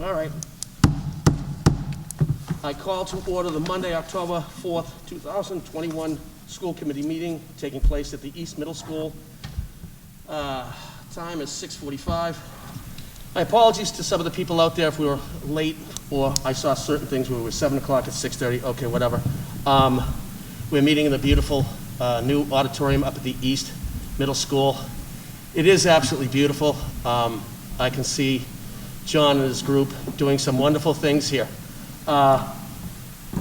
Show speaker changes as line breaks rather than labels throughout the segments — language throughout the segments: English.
All right. I call to order the Monday, October 4th, 2021 school committee meeting taking place at the East Middle School. Time is 6:45. My apologies to some of the people out there if we were late or I saw certain things where we were 7 o'clock at 6:30. Okay, whatever. We're meeting in the beautiful new auditorium up at the East Middle School. It is absolutely beautiful. I can see John and his group doing some wonderful things here.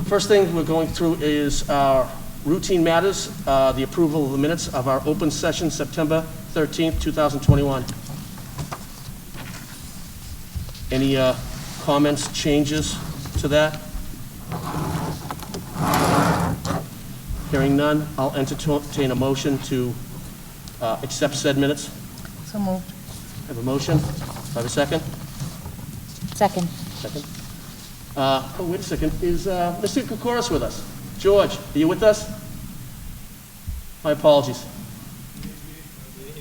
First thing we're going through is our routine matters, the approval of the minutes of our open session September 13th, 2021. Any comments, changes to that? Hearing none, I'll entertain a motion to accept said minutes.
So moved.
Have a motion? Have a second?
Second.
Second. Oh, wait a second. Is Mr. Kokoris with us? George, are you with us? My apologies.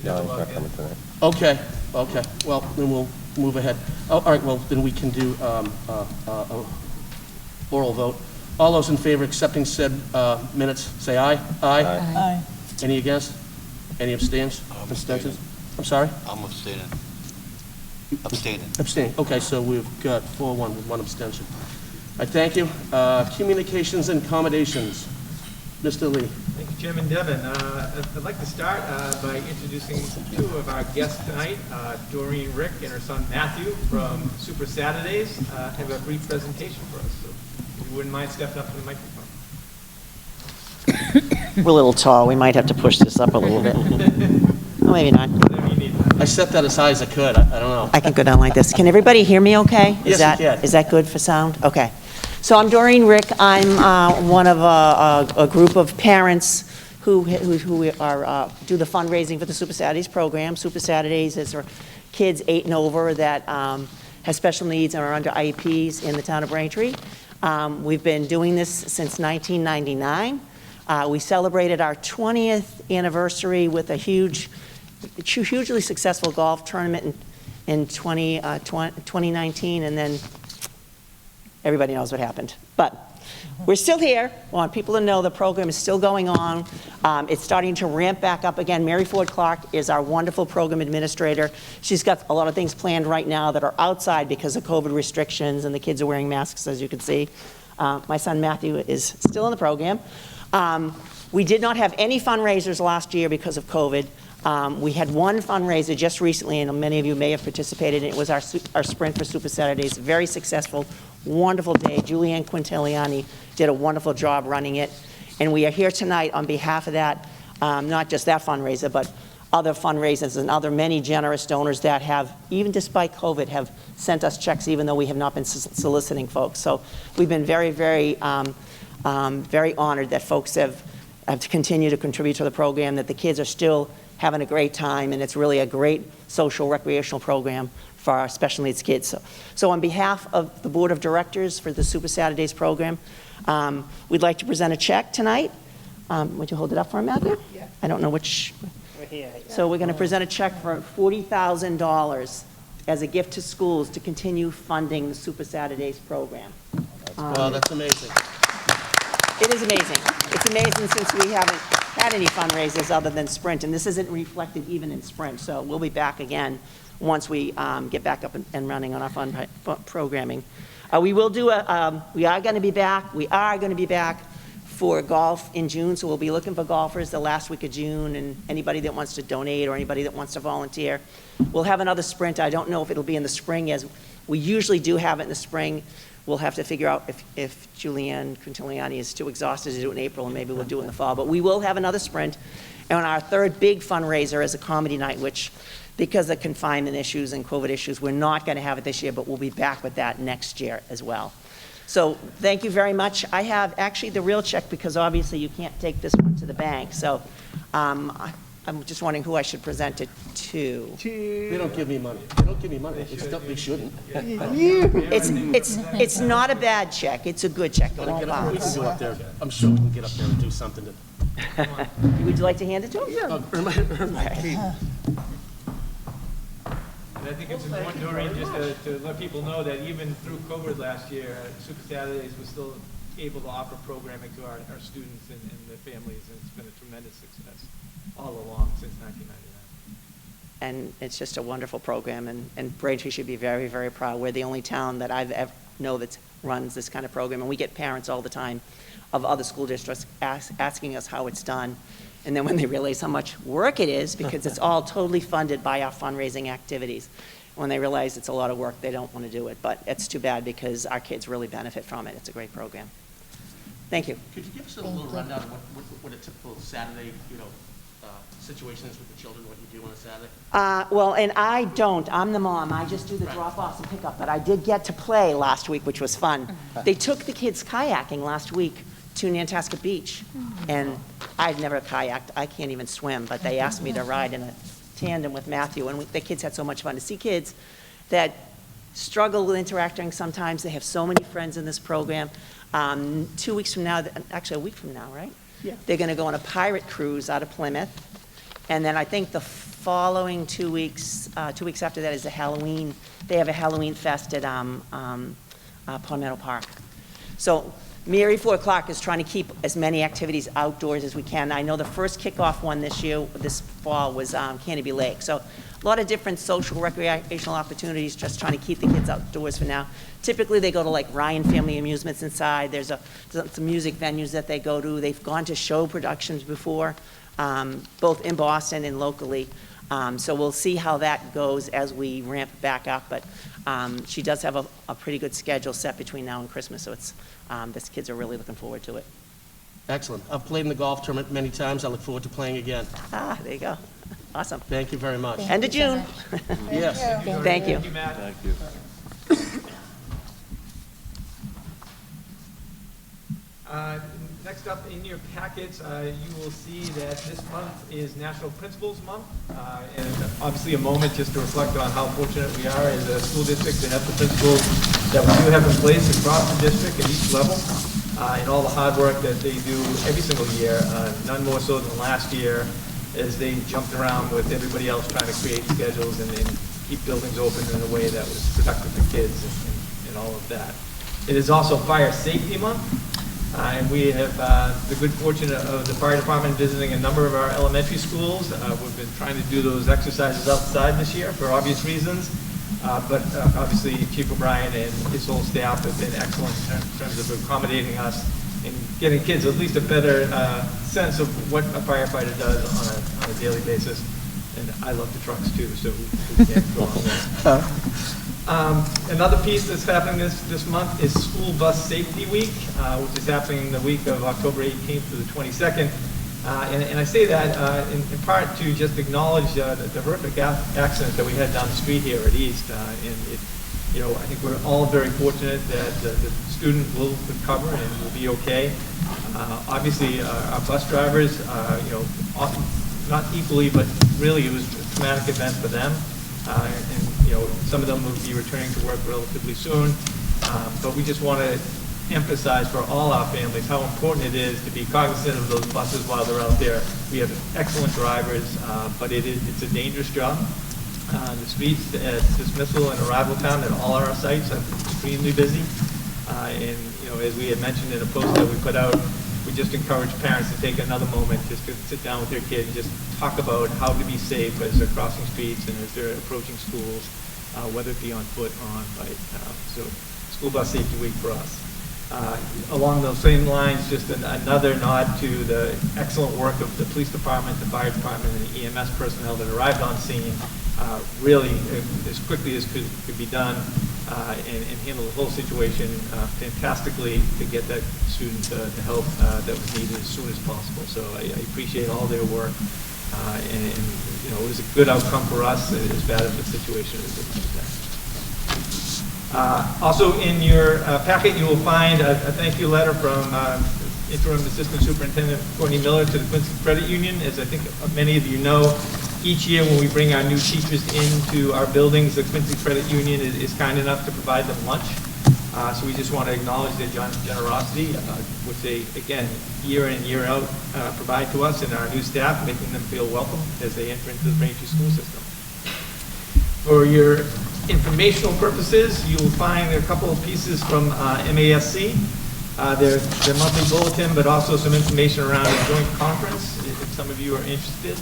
No, he's not coming tonight.
Okay, okay. Well, then we'll move ahead. Oh, all right, well, then we can do oral vote. All those in favor of accepting said minutes, say aye. Aye.
Aye.
Any against? Any abstains? Abstentions? I'm sorry?
I'm abstaining.
Abstaining. Okay, so we've got 4-1 with one abstention. I thank you. Communications and accommodations. Mr. Lee.
Thank you, Chairman Devon. I'd like to start by introducing two of our guests tonight. Doreen Rick and her son Matthew from Super Saturdays have a brief presentation for us. So if you wouldn't mind stepping up to the microphone.
We're a little tall. We might have to push this up a little bit. Oh, maybe not.
Whatever you need.
I set that as high as I could. I don't know.
I can go down like this. Can everybody hear me okay?
Yes, you can.
Is that good for sound? Okay. So I'm Doreen Rick. I'm one of a group of parents who are do the fundraising for the Super Saturdays program. Super Saturdays is for kids 8 and over that have special needs and are under IEPs in the town of Braintree. We've been doing this since 1999. We celebrated our 20th anniversary with a hugely successful golf tournament in 2019, and then everybody knows what happened. But we're still here. I want people to know the program is still going on. It's starting to ramp back up again. Mary Ford Clark is our wonderful program administrator. She's got a lot of things planned right now that are outside because of COVID restrictions, and the kids are wearing masks, as you can see. My son Matthew is still in the program. We did not have any fundraisers last year because of COVID. We had one fundraiser just recently, and many of you may have participated. It was our Sprint for Super Saturdays. Very successful, wonderful day. Julianne Quintiliani did a wonderful job running it. And we are here tonight on behalf of that, not just that fundraiser, but other fundraisers and other many generous donors that have, even despite COVID, have sent us checks even though we have not been soliciting folks. So we've been very, very, very honored that folks have continued to contribute to the program, that the kids are still having a great time, and it's really a great social recreational program for our special needs kids. So on behalf of the Board of Directors for the Super Saturdays program, we'd like to present a check tonight. Would you hold it up for him, Matthew? Yeah. I don't know which. We're here. So we're going to present a check for $40,000 as a gift to schools to continue funding the Super Saturdays program.
Wow, that's amazing.
It is amazing. It's amazing since we haven't had any fundraisers other than Sprint, and this isn't reflected even in Sprint. So we'll be back again once we get back up and running on our fund programming. We will do we are going to be back. We are going to be back for golf in June, so we'll be looking for golfers the last week of June, and anybody that wants to donate or anybody that wants to volunteer. We'll have another Sprint. I don't know if it'll be in the spring, as we usually do have it in the spring. We'll have to figure out if Julianne Quintiliani is too exhausted to do it in April, and maybe we'll do it in the fall. But we will have another Sprint. And our third big fundraiser is a comedy night, which, because of confinement issues and COVID issues, we're not going to have it this year, but we'll be back with that next year as well. So thank you very much. I have actually the real check because obviously you can't take this one to the bank. So I'm just wondering who I should present it to.
They don't give me money. They don't give me money. They shouldn't.
It's not a bad check. It's a good check. It won't
We can
bounce.
go up there. I'm sure we can get up there and do something to.
Would you like to hand it to him?
Yeah. Earn my keep.
And I think it's important, Doreen, just to let people know that even through COVID last year, Super Saturdays was still able to offer programming to our students and their families, and it's been a tremendous success all along since 1999.
And it's just a wonderful program, and Braintree should be very, very proud. We're the only town that I've ever know that runs this kind of program, and we get parents all the time of other school districts asking us how it's done. And then when they realize how much work it is, because it's all totally funded by our fundraising activities, when they realize it's a lot of work, they don't want to do it. But it's too bad because our kids really benefit from it. It's a great program. Thank you.
Could you give us a little rundown of what a typical Saturday, situation is with the children, what you do on a Saturday?
Well, and I don't. I'm the mom. I just do the drop-offs and pickup. But I did get to play last week, which was fun. They took the kids kayaking last week to Nantasket Beach. And I've never kayaked. I can't even swim. But they asked me to ride in a tandem with Matthew. And the kids had so much fun. To see kids that struggle with interacting sometimes. They have so many friends in this program. 2 weeks from now, actually a week from now, right?
Yeah.
They're going to go on a pirate cruise out of Plymouth. And then I think the following 2 weeks, 2 weeks after that is a Halloween. They have a Halloween fest at Pond Meadow Park. So Mary Ford Clark is trying to keep as many activities outdoors as we can. I know the first kickoff one this fall was Canopy Lake. So a lot of different social recreational opportunities, just trying to keep the kids outdoors for now. Typically they go to like Ryan Family Amusements inside. There's some music venues that they go to. They've gone to show productions before. Both in Boston and locally. So we'll see how that goes as we ramp back up. But she does have a pretty good schedule set between now and Christmas. So it's, the kids are really looking forward to it.
Excellent. I've played in the golf tournament many times. I look forward to playing again.
There you go. Awesome.
Thank you very much.
End of June.
Yes.
Thank you.
Thank you, Matt.
Thank you.
Next up in your packets, you will see that this month is National Principals Month, and obviously a moment just to reflect on how fortunate we are as a school district to have the principals that we do have in place across the district at each level, and all the hard work that they do every single year, none more so than last year, as they jumped around with everybody else trying to create schedules and keep buildings open in a way that was productive for kids and all of that. It is also Fire Safety Month. And we have the good fortune of the fire department visiting a number of our elementary schools. We've been trying to do those exercises outside this year for obvious reasons. But obviously Chief O'Brien and his whole staff have been excellent in terms of accommodating us and getting kids at least a better sense of what a firefighter does on a daily basis. And I love the trucks too, so we can't go on there. Another piece that's happening this month is School Bus Safety Week, which is happening the week of October 18th to the 22nd. And I say that in part to just acknowledge the horrific accident that we had down the street here at East. I think we're all very fortunate that the student will recover and will be okay. Obviously, our bus drivers, often not equally, but really it was a traumatic event for them. Some of them will be returning to work relatively soon, but we just want to emphasize for all our families how important it is to be cognizant of those buses while they're out there. We have excellent drivers, but it's a dangerous job. The streets at dismissal and arrival time at all our sites are extremely busy. As we had mentioned in a post that we put out, we just encourage parents to take another moment just to sit down with their kid and just talk about how to be safe as they're crossing streets and as they're approaching schools, whether it be on foot or on bike. So School Bus Safety Week for us. Along those same lines, just another nod to the excellent work of the police department, the fire department, and the EMS personnel that arrived on scene really as quickly as could be done and handle the whole situation fantastically to get that student the help that was needed as soon as possible. So I appreciate all their work, and it was a good outcome for us, as bad of a situation as it was. Also in your packet you will find a thank you letter from Interim Assistant Superintendent Courtney Miller to the Quincy Credit Union. As I think many of you know, each year when we bring our new teachers into our buildings, the Quincy Credit Union is kind enough to provide them lunch. So we just want to acknowledge their generosity, which they, again, year in, year out, provide to us and our new staff, making them feel welcome as they enter into the Braintree school system. For your informational purposes, you will find a couple of pieces from MASC, their monthly bulletin, but also some information around a joint conference, if some of you are interested.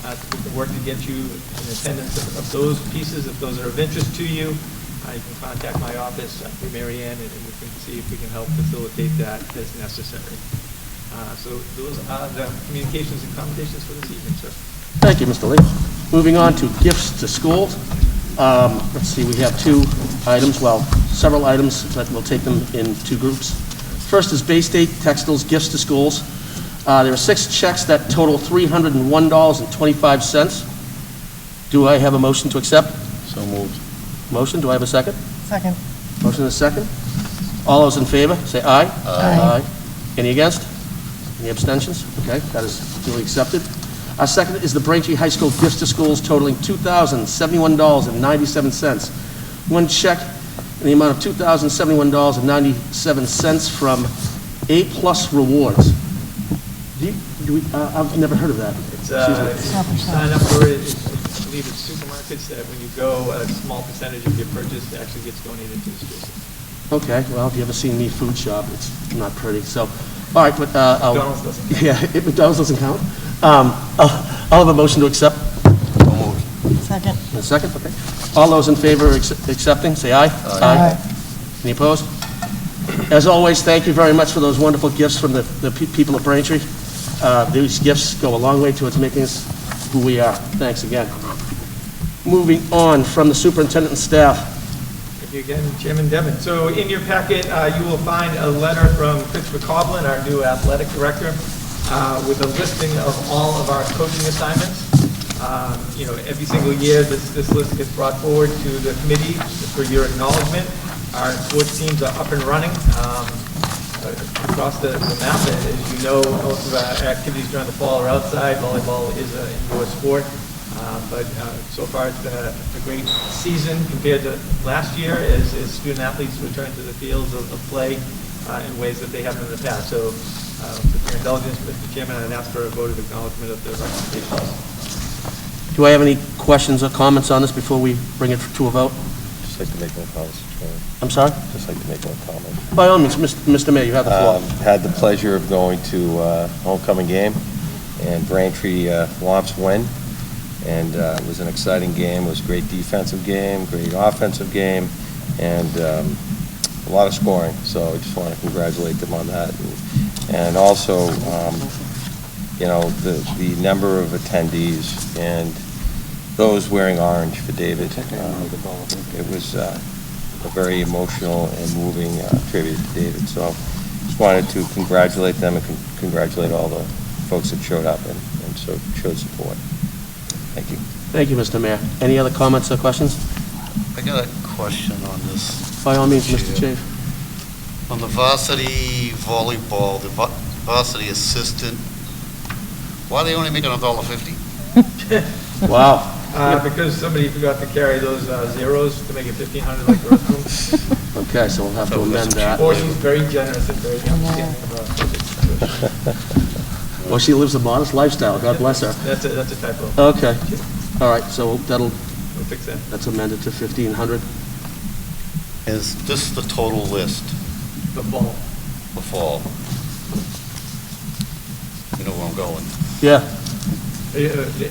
We can work to get you in attendance of those pieces, if those are of interest to you. You can contact my office through Mary Ann, and we can see if we can help facilitate that as necessary. So those are the communications and accommodations for this evening, sir.
Thank you, Mr. Lee. Moving on to gifts to schools. Let's see, we have two items, well, several items, but we'll take them in two groups. First is Bay State Textiles Gifts to Schools. There are 6 checks that total $301.25. Do I have a motion to accept?
So moved.
Motion, do I have a second?
Second.
Motion and a second. All those in favor, say aye.
Aye.
Any against? Any abstentions? Okay, that is duly accepted. Our second is the Braintree High School Gifts to Schools totaling $2,071.97. One check in the amount of $2,071.97 from A Plus Rewards. I've never heard of that.
It's,
Excuse me.
you sign up for it, I believe it's supermarkets that when you go, a small percentage of your purchase actually gets donated to the school system.
Okay, well, if you ever seen me food shop, it's not pretty, so, all right, but,
McDonald's doesn't count.
Yeah, McDonald's doesn't count. I'll have a motion to accept.
Second.
In a second, okay. All those in favor of accepting, say aye.
Aye.
Any opposed? As always, thank you very much for those wonderful gifts from the people of Braintree. These gifts go a long way towards making us who we are. Thanks again. Moving on from the superintendent and staff.
Thank you again, Chairman Devon. So in your packet, you will find a letter from Christopher Coughlin, our new athletic director, with a listing of all of our coaching assignments. You know, every single year, this list gets brought forward to the committee for your acknowledgement. Our sports teams are up and running across the map. As you know, most of our activities during the fall are outside. Volleyball is an indoor sport. But so far, it's been a great season compared to last year as student athletes return to the fields of play in ways that they haven't in the past. So, with your indulgence, Mr. Chairman, I'd ask for a vote of acknowledgement of the recommendations.
Do I have any questions or comments on this before we bring it to a vote?
Just like to make one comment, Mr. Chairman.
I'm sorry?
Just like to make one comment.
By all means, Mr. Mayor, you have the floor.
Had the pleasure of going to homecoming game, and Braintree Wamps win. And it was an exciting game. It was a great defensive game, great offensive game, and a lot of scoring. So I just want to congratulate them on that. And also, you know, the number of attendees and those wearing orange for David. It was a very emotional and moving tribute to David. So just wanted to congratulate them and congratulate all the folks that showed up and showed support. Thank you.
Thank you, Mr. Mayor. Any other comments or questions?
I got a question on this.
By all means, Mr. Chafe.
On the varsity volleyball, the varsity assistant, why are they only making $1.50?
Wow.
Because somebody forgot to carry those zeros to make it 1,500 like the rest of them.
Okay, so we'll have to amend that.
Or she's very generous and very understanding about it.
Well, she lives a modest lifestyle. God bless her.
That's a typo.
Okay. All right, so
We'll fix that.
that's amended to 1,500.
Is this the total list,
The fall.
the fall? You know where I'm going.
Yeah.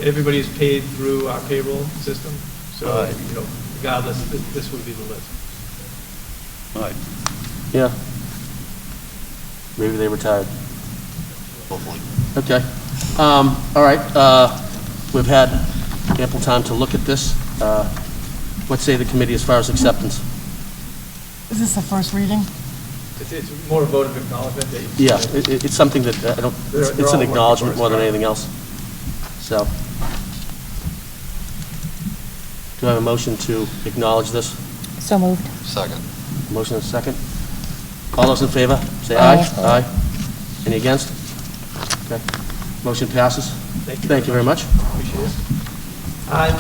Everybody is paid through our payroll system, so,
Right.
you know, regardless, this would be the list.
All right,
Yeah. Maybe they retired.
hopefully.
Okay. All right. We've had ample time to look at this. What say the committee as far as acceptance?
Is this the first reading?
It's more a vote of acknowledgement that you.
Yeah, it's something that I don't,
They're
it's
all
an
working
acknowledgement
for us,
more than
right?
anything else. So, do I have a motion to acknowledge this?
So moved.
Second.
Motion and a second. All those in favor, say aye.
Aye.
Aye. Any against? Okay. Motion passes. Thank you very much.
Appreciate it.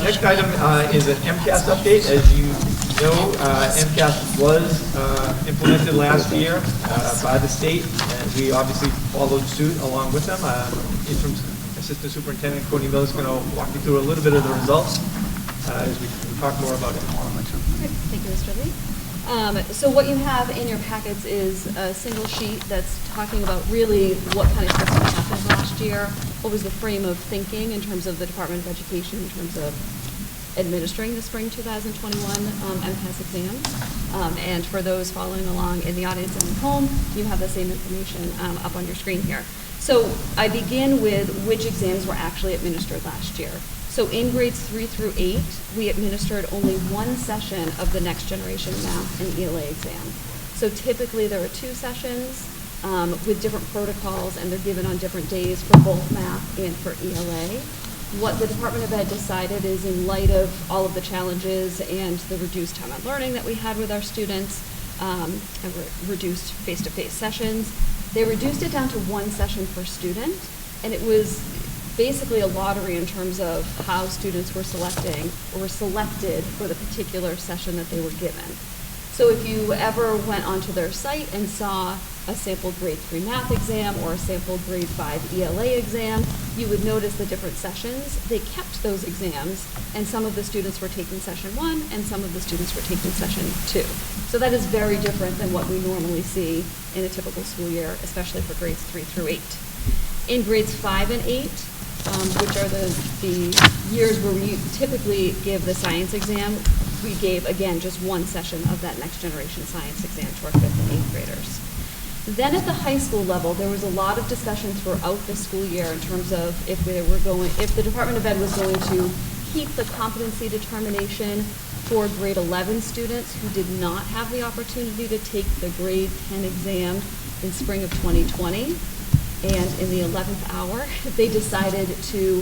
Next item is an MCAS update. As you know, MCAS was implemented last year by the state, and we obviously followed suit along with them. Interim Assistant Superintendent Cody Miller is going to walk you through a little bit of the results as we talk more about it.
Great. Thank you, Mr. Lee. So what you have in your packets is a single sheet that's talking about really what kind of testing happened last year, what was the frame of thinking in terms of the Department of Education in terms of administering the spring 2021 MCAS exams. And for those following along in the audience and at home, you have the same information up on your screen here. So I begin with which exams were actually administered last year. So in grades 3 through 8, we administered only one session of the Next Generation Math and ELA exam. So typically there are 2 sessions with different protocols, and they're given on different days for both math and for ELA. What the Department of Ed decided is, in light of all of the challenges and the reduced time on learning that we had with our students, and reduced face-to-face sessions, they reduced it down to one session per student, and it was basically a lottery in terms of how students were selected for the particular session that they were given. So if you ever went onto their site and saw a sampled grade 3 math exam or a sampled grade 5 ELA exam, you would notice the different sessions. They kept those exams, and some of the students were taking session 1 and some of the students were taking session 2. So that is very different than what we normally see in a typical school year, especially for grades 3 through 8. In grades 5 and 8, which are the years where we typically give the science exam, we gave, again, just one session of that Next Generation Science exam to our 5th and 8th graders. Then at the high school level, there was a lot of discussion throughout the school year in terms of if the Department of Ed was going to keep the competency determination for grade 11 students who did not have the opportunity to take the grade 10 exam in spring of 2020. And in the 11th hour, they decided to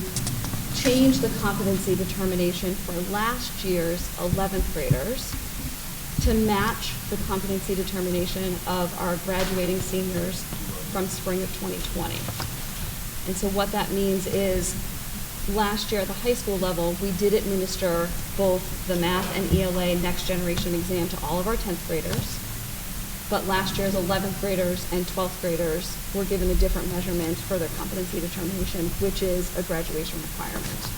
change the competency determination for last year's 11th graders to match the competency determination of our graduating seniors from spring of 2020. And so what that means is, last year at the high school level, we did administer both the math and ELA Next Generation exam to all of our 10th graders. But last year's 11th graders and 12th graders were given a different measurement for their competency determination, which is a graduation requirement.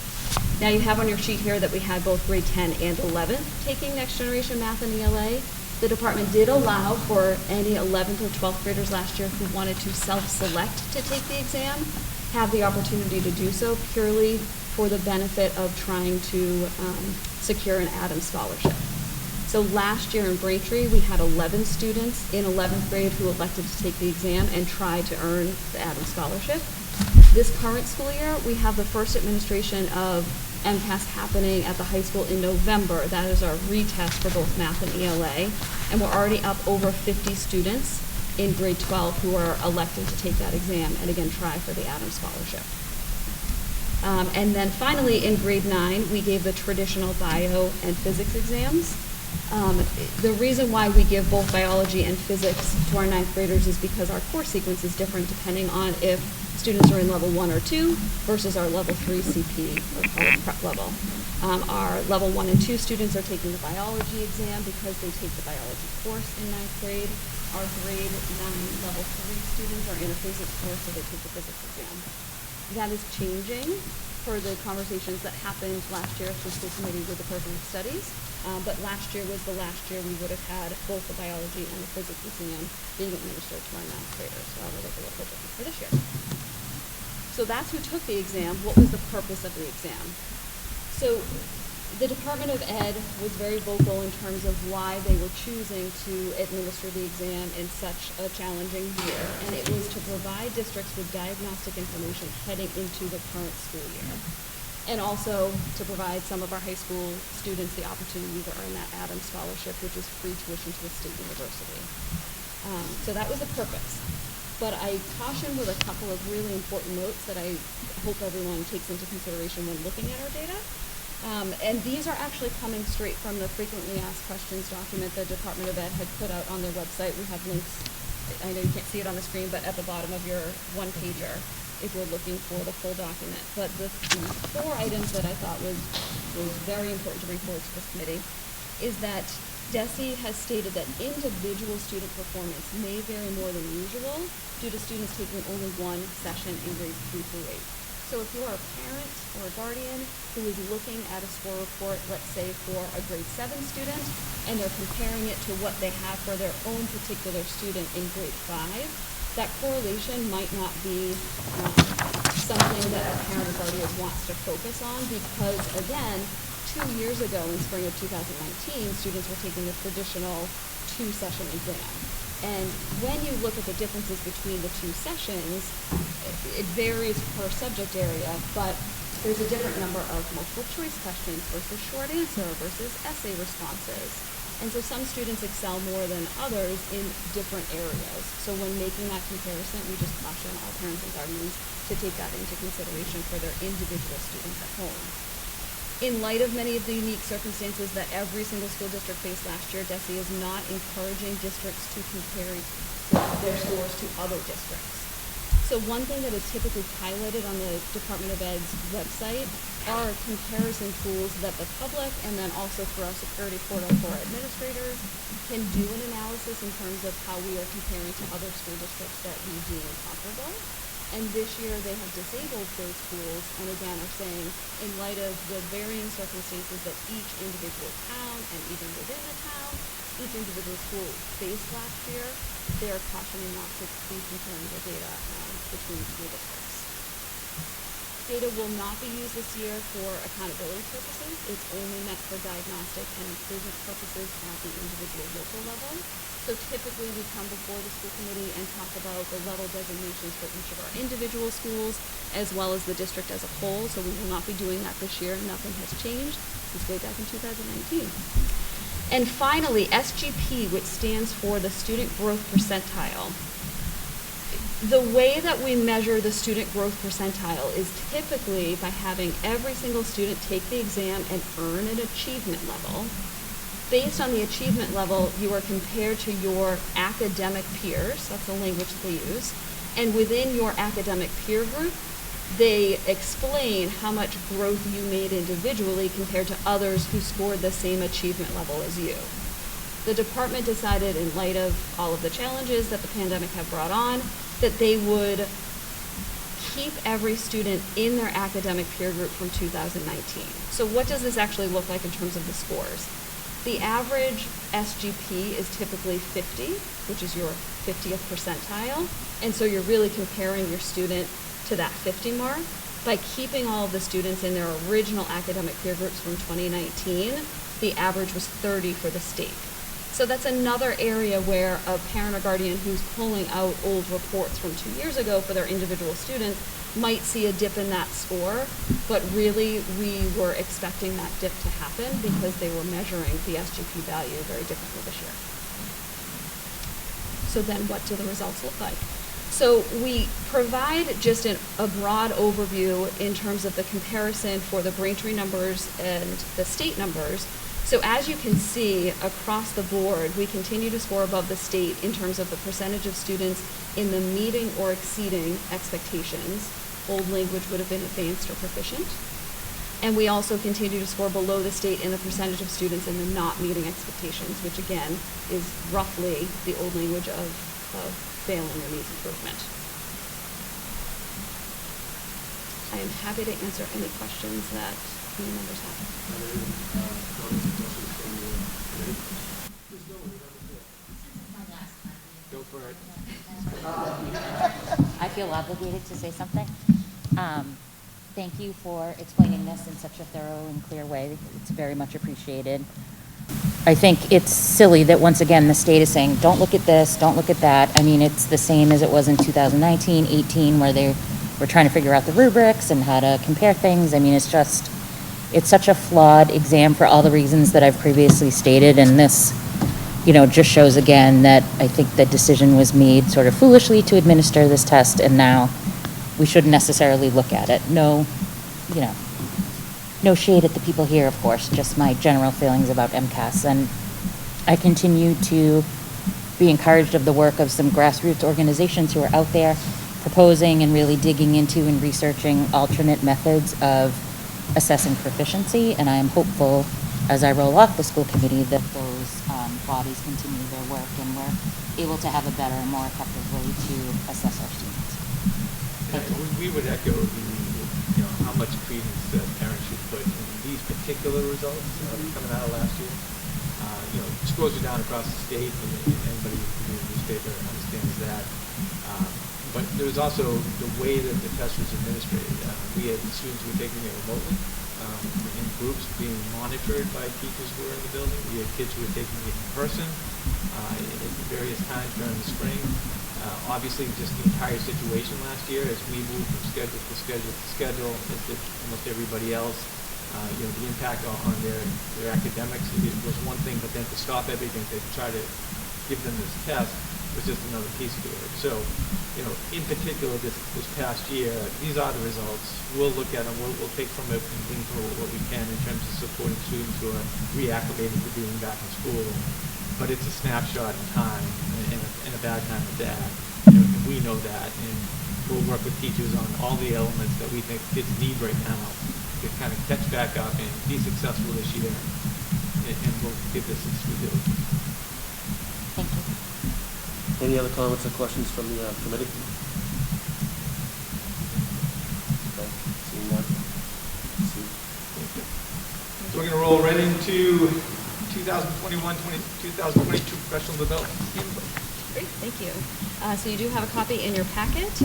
Now you have on your sheet here that we had both grade 10 and 11th taking Next Generation Math and ELA. The department did allow for any 11th or 12th graders last year who wanted to self-select to take the exam, have the opportunity to do so purely for the benefit of trying to secure an Adams scholarship. So last year in Braintree, we had 11 students in 11th grade who elected to take the exam and try to earn the Adams scholarship. This current school year, we have the first administration of MCAS happening at the high school in November. That is our retest for both math and ELA. And we're already up over 50 students in grade 12 who are electing to take that exam and again try for the Adams scholarship. And then finally in grade 9, we gave the traditional bio and physics exams. The reason why we give both biology and physics to our 9th graders is because our course sequence is different depending on if students are in level 1 or 2 versus our level 3 CP or college prep level. Our level 1 and 2 students are taking the biology exam because they take the biology course in 9th grade. Our grade 9 level 3 students are in a physics course, so they take the physics exam. That is changing for the conversations that happened last year through school committee with the program of studies. But last year was the last year we would have had both the biology and the physics exam being administered to our 9th graders. So I'll look a little bit for this year. So that's who took the exam. What was the purpose of the exam? So the Department of Ed was very vocal in terms of why they were choosing to administer the exam in such a challenging year. And it was to provide districts with diagnostic information heading into the current school year. And also to provide some of our high school students the opportunity to earn that Adams scholarship, which is free tuition to a state university. So that was the purpose. But I caution with a couple of really important notes that I hope everyone takes into consideration when looking at our data. And these are actually coming straight from the frequently asked questions document the Department of Ed had put out on their website. We have links, I know you can't see it on the screen, but at the bottom of your one-pager if you're looking for the full document. But the 4 items that I thought was very important to bring forward to this committee is that DESE has stated that individual student performance may vary more than usual due to students taking only one session in grades 3 through 8. So if you are a parent or a guardian who is looking at a score report, let's say for a grade 7 student, and they're comparing it to what they have for their own particular student in grade 5, that correlation might not be something that a parent or guardian wants to focus on because, again, 2 years ago in spring of 2019, students were taking the traditional 2-session exam. And when you look at the differences between the 2 sessions, it varies per subject area, but there's a different number of multiple choice questions versus short answer versus essay responses. And so some students excel more than others in different areas. So when making that comparison, we just caution all parents and guardians to take that into consideration for their individual students at home. In light of many of the unique circumstances that every single school district faced last year, DESE is not encouraging districts to compare their scores to other districts. So one thing that is typically highlighted on the Department of Ed's website are comparison tools that the public and then also through our security portal for our administrators can do an analysis in terms of how we are comparing to other school districts that we deem comparable. And this year they have disabled those tools and again are saying in light of the varying circumstances that each individual town and even within the town, each individual school faced last year, they are cautioning not to be comparing the data between school districts. Data will not be used this year for accountability purposes. It's only meant for diagnostic and improvement purposes at the individual local level. So typically we come before the school committee and talk about the level designations for each of our individual schools as well as the district as a whole. So we will not be doing that this year. Nothing has changed since way back in 2019. And finally, SGP, which stands for the Student Growth Percentile. The way that we measure the student growth percentile is typically by having every single student take the exam and earn an achievement level. Based on the achievement level, you are compared to your academic peers, that's the language they use, and within your academic peer group, they explain how much growth you made individually compared to others who scored the same achievement level as you. The department decided in light of all of the challenges that the pandemic have brought on, that they would keep every student in their academic peer group from 2019. So what does this actually look like in terms of the scores? The average SGP is typically 50, which is your 50th percentile. And so you're really comparing your student to that 50 mark. By keeping all of the students in their original academic peer groups from 2019, the average was 30 for the state. So that's another area where a parent or guardian who's pulling out old reports from 2 years ago for their individual students might see a dip in that score, but really we were expecting that dip to happen because they were measuring the SGP value very differently this year. So then what do the results look like? So we provide just a broad overview in terms of the comparison for the Braintree numbers and the state numbers. So as you can see across the board, we continue to score above the state in terms of the percentage of students in the meeting or exceeding expectations. Old language would have been advanced or proficient. And we also continue to score below the state in the percentage of students in the not meeting expectations, which again is roughly the old language of failing or needs improvement. I am happy to answer any questions that any members have.
Go for it.
I feel obligated to say something. Thank you for explaining this in such a thorough and clear way. It's very much appreciated. I think it's silly that once again the state is saying, don't look at this, don't look at that. I mean, it's the same as it was in 2019, 18, where they were trying to figure out the rubrics and how to compare things. I mean, it's such a flawed exam for all the reasons that I've previously stated, and this, just shows again that I think the decision was made sort of foolishly to administer this test, and now we shouldn't necessarily look at it. No shade at the people here, of course, just my general feelings about MCAS. And I continue to be encouraged of the work of some grassroots organizations who are out there proposing and really digging into and researching alternate methods of assessing proficiency. And I am hopeful, as I roll off the school committee, that those bodies continue their work and we're able to have a better and more effective way to assess our students.
We would echo the how much credence parents should put in these particular results coming out of last year. Scores are down across the state, and anybody who reads the newspaper understands that. But there was also the way that the test was administered. We had students who were taking it remotely, in groups being monitored by teachers who were in the building. We had kids who were taking it in person at various times during the spring. Obviously, just the entire situation last year, as we moved from schedule to schedule to schedule, as did almost everybody else, the impact on their academics, it was one thing, but then to stop everything to try to give them this test was just another piece to it. So, in particular, this past year, these are the results. We'll look at them, we'll take from it and glean through what we can in terms of supporting students who are reacclimating to being back in school. But it's a snapshot in time, and a bad time at that. And we know that, and we'll work with teachers on all the elements that we think kids need right now to kind of catch back up and be successful this year. And we'll give this its due diligence.
Thank you.
Any other comments or questions from the committee? Okay, seeing none.
So we're going to roll right into 2022 professional development handbook.
Great, thank you. So you do have a copy in your packet.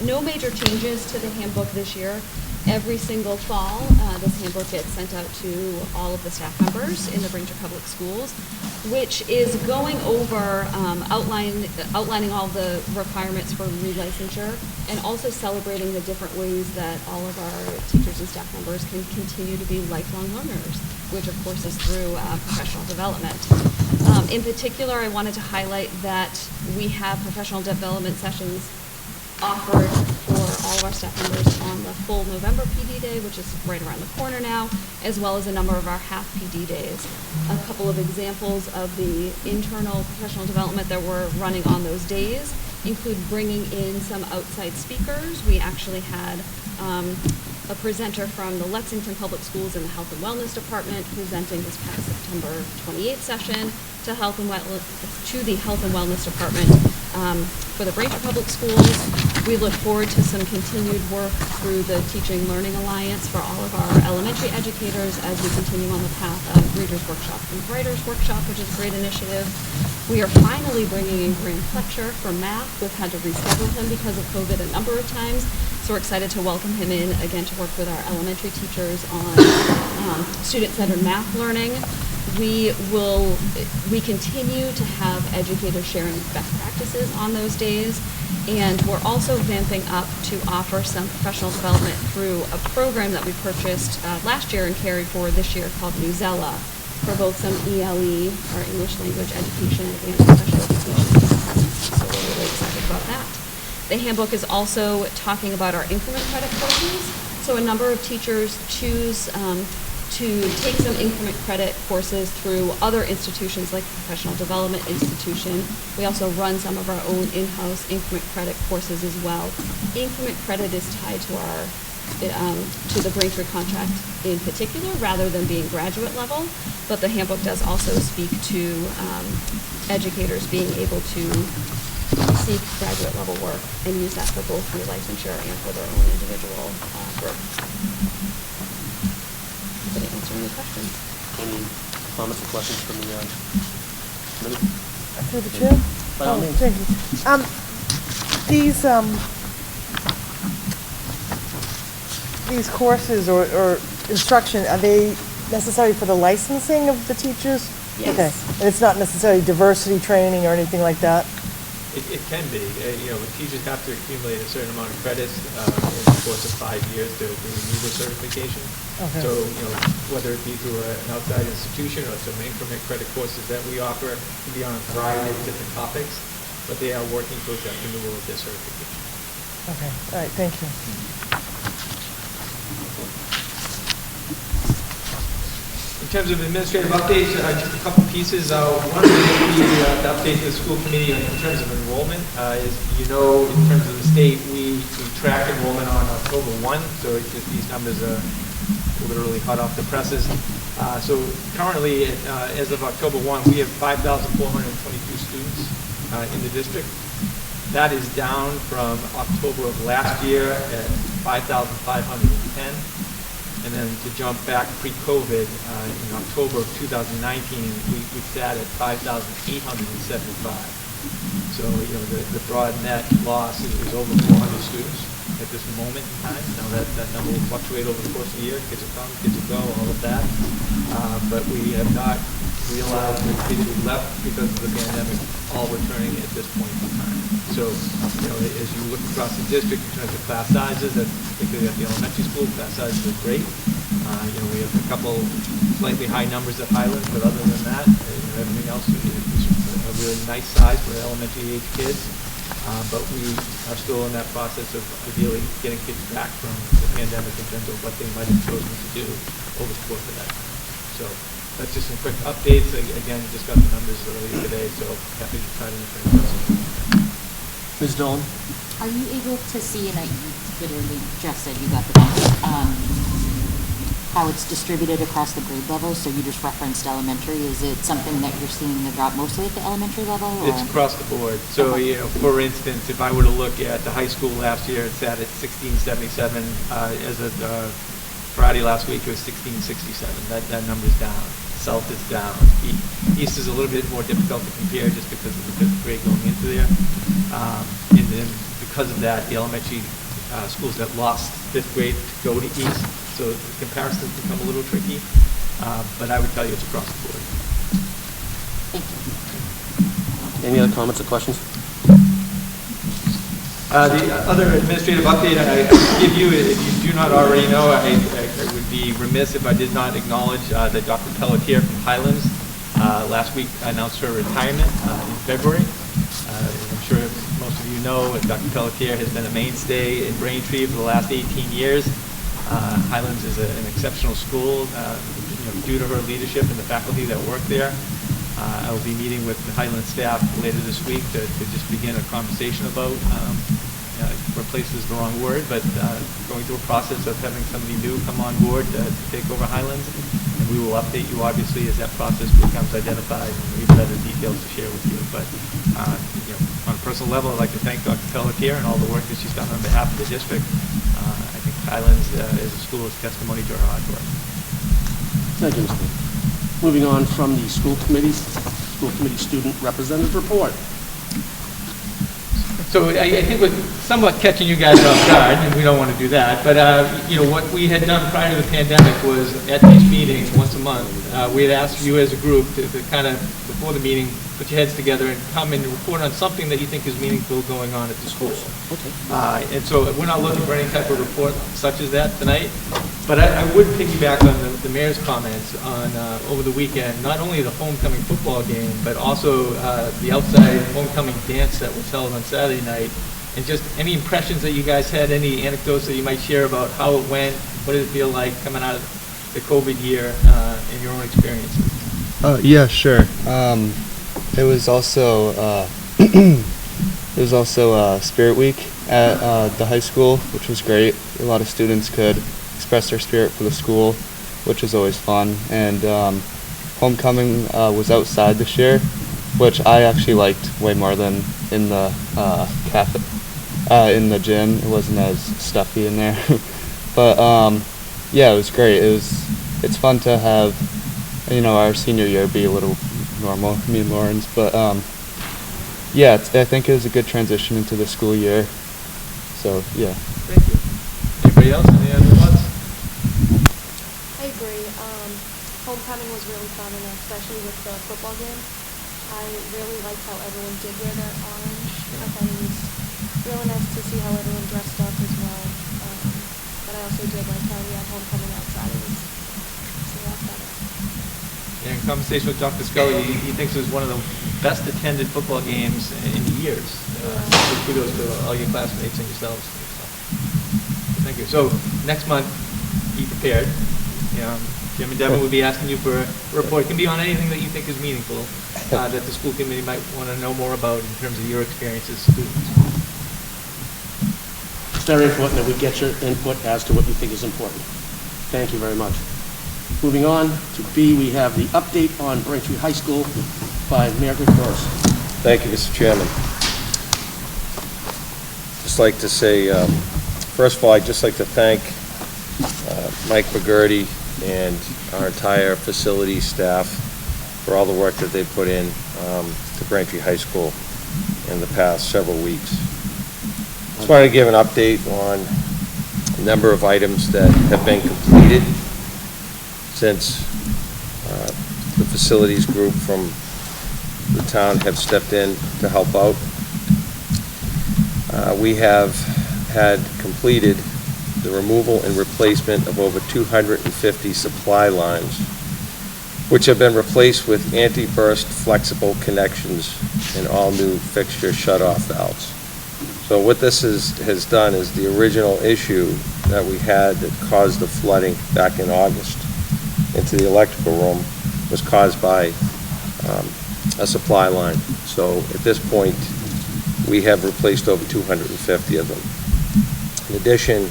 No major changes to the handbook this year. Every single fall, this handbook gets sent out to all of the staff members in the Braintree Public Schools, which is going over, outlining all the requirements for relicensure, and also celebrating the different ways that all of our teachers and staff members can continue to be lifelong learners, which of course is through professional development. In particular, I wanted to highlight that we have professional development sessions offered for all of our staff members on the full November PD day, which is right around the corner now, as well as a number of our half PD days. A couple of examples of the internal professional development that we're running on those days include bringing in some outside speakers. We actually had a presenter from the Lexington Public Schools in the Health and Wellness Department presenting this past September 28th session to the Health and Wellness Department for the Braintree Public Schools. We look forward to some continued work through the Teaching Learning Alliance for all of our elementary educators as we continue on the path of Readers Workshop and Writers Workshop, which is a great initiative. We are finally bringing in Graham Fletcher for math. We've had to reschedule him because of COVID a number of times, so we're excited to welcome him in again to work with our elementary teachers on student-centered math learning. We continue to have educators sharing best practices on those days, and we're also vamping up to offer some professional development through a program that we purchased last year and carried forward this year called Newsella, for both some ELE, or English Language Education, and special education departments. So we're really excited about that. The handbook is also talking about our increment credit courses. So a number of teachers choose to take some increment credit courses through other institutions like Professional Development Institution. We also run some of our own in-house increment credit courses as well. Increment credit is tied to our to the Braintree contract in particular, rather than being graduate level, but the handbook does also speak to educators being able to seek graduate level work and use that for both relicensure and for their own individual growth. Did I answer any questions?
Any comments or questions from the committee?
Through the chair?
By all means.
Thank you. These courses or instruction, are they necessary for the licensing of the teachers?
Yes.
Okay, and it's not necessarily diversity training or anything like that?
It can be. Teachers have to accumulate a certain amount of credits in the course of 5 years to renew the certification.
Okay.
So, whether it be through an outside institution or some increment credit courses that we offer, can be on a variety of different topics, but they are working towards that renewal of their certification.
Okay, all right, thank you.
In terms of administrative updates, just a couple pieces. One of the updates to the school committee in terms of enrollment is, in terms of the state, we track enrollment on October 1, so these numbers are literally hot off the presses. So currently, as of October 1, we have 5,422 students in the district. That is down from October of last year at 5,510. 10. And then to jump back pre-COVID, in October of 2019, we sat at 5,875. So, the broad net loss is over 400 students at this moment in time. Now that number will fluctuate over the course of the year. Kids will come, kids will go, all of that. But we have not realized the kids who left because of the pandemic all returning at this point in time. So, as you look across the district in terms of class sizes, particularly at the elementary school, class sizes are great. We have a couple slightly high numbers at Highland, but other than that, everything else is a really nice size for elementary age kids. But we are still in that process of ideally getting kids back from the pandemic in terms of what they might have chosen to do over the course of that time. So that's just some quick updates. Again, just got the numbers earlier today, so happy to try to answer any questions.
Ms. Dolan?
Are you able to see, and you literally just said you got the numbers, how it's distributed across the grade levels? So you just referenced elementary. Is it something that you're seeing the drop mostly at the elementary level? Or?
It's across the board. So, for instance, if I were to look at the high school last year, it sat at 1677. As of Friday last week, it was 1667. That number's down. South is down. East is a little bit more difficult to compare just because of the fifth grade going into there. And then because of that, the elementary schools that lost fifth grade go to East. So the comparisons become a little tricky. But I would tell you it's across the board.
Thank you.
Any other comments or questions?
The other administrative update I give you, if you do not already know, I would be remiss if I did not acknowledge that Dr. Pelletier from Highlands last week announced her retirement in February. I'm sure most of you know Dr. Pelletier has been a mainstay in Braintree for the last 18 years. Highlands is an exceptional school due to her leadership and the faculty that work there. I will be meeting with the Highland staff later this week to just begin a conversation about, replace is the wrong word, but going through a process of having somebody new come on board to take over Highlands. And we will update you, obviously, as that process becomes identified and we have better details to share with you. But on a personal level, I'd like to thank Dr. Pelletier and all the work that she's done on behalf of the district. I think Highlands as a school is testimony to her hard work.
Thank you, Mr. Moving on from the school committee student representative report.
So I think we're somewhat catching you guys off guard, and we don't want to do that. But what we had done prior to the pandemic was at these meetings once a month, we had asked you as a group to kind of before the meeting put your heads together and come and report on something that you think is meaningful going on at the school. Okay. And so we're not looking for any type of report such as that tonight. But I would piggyback on the mayor's comments on over the weekend, not only the homecoming football game, but also the outside homecoming dance that was held on Saturday night. And just any impressions that you guys had, any anecdotes that you might share about how it went, what did it feel like coming out of the COVID year in your own experiences?
Yeah, sure. It was also Spirit Week at the high school, which was great. A lot of students could express their spirit for the school, which is always fun. And homecoming was outside this year, which I actually liked way more than in the in the gym. It wasn't as stuffy in there. But yeah, it was great. It's fun to have our senior year be a little normal, me and Lauren's. But yeah, I think it was a good transition into the school year. So yeah.
Thank you. Anybody else? Any other thoughts?
I agree. Homecoming was really fun, and especially with the football game. I really liked how everyone did wear their orange. I thought it was really nice to see how everyone dressed up as well. But I also did like how we had homecoming outside. It was a lot better.
In conversation with Dr. Scully, he thinks it was one of the best attended football games in years. So kudos to all your classmates and yourselves. Thank you. So next month, be prepared. Jim and Devin will be asking you for a report. It can be on anything that you think is meaningful that the school committee might want to know more about in terms of your experience as students.
It's very important that we get your input as to what you think is important. Thank you very much. Moving on to B, we have the update on Braintree High School by Mayor Burris.
Thank you, Mr. Chairman. Just like to say, first of all, I'd just like to thank Mike McGurty and our entire facility staff for all the work that they put in to Braintree High School in the past several weeks. Just wanted to give an update on a number of items that have been completed since the facilities group from the town have stepped in to help out. We have had completed the removal and replacement of over 250 supply lines, which have been replaced with anti-burst flexible connections and all new fixture shut-off valves. So what this has done is the original issue that we had that caused the flooding back in August into the electrical room was caused by a supply line. So at this point, we have replaced over 250 of them. In addition,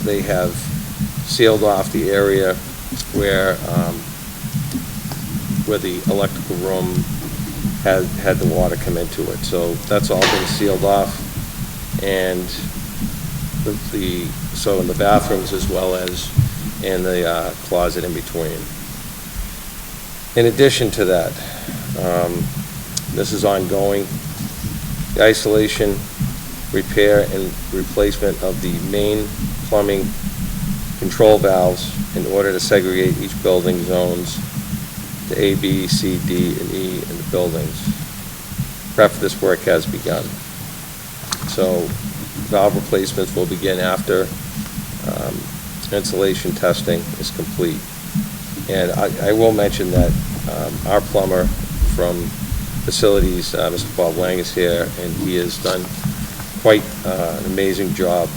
they have sealed off the area where the electrical room had the water come into it. So that's all been sealed off, and so in the bathrooms as well as in the closet in between. In addition to that, this is ongoing. The isolation, repair, and replacement of the main plumbing control valves in order to segregate each building zones to A, B, C, D, and E in the buildings. Prep for this work has begun. So valve replacements will begin after insulation testing is complete. And I will mention that our plumber from facilities, Mr. Bob Lang, is here, and he has done quite an amazing job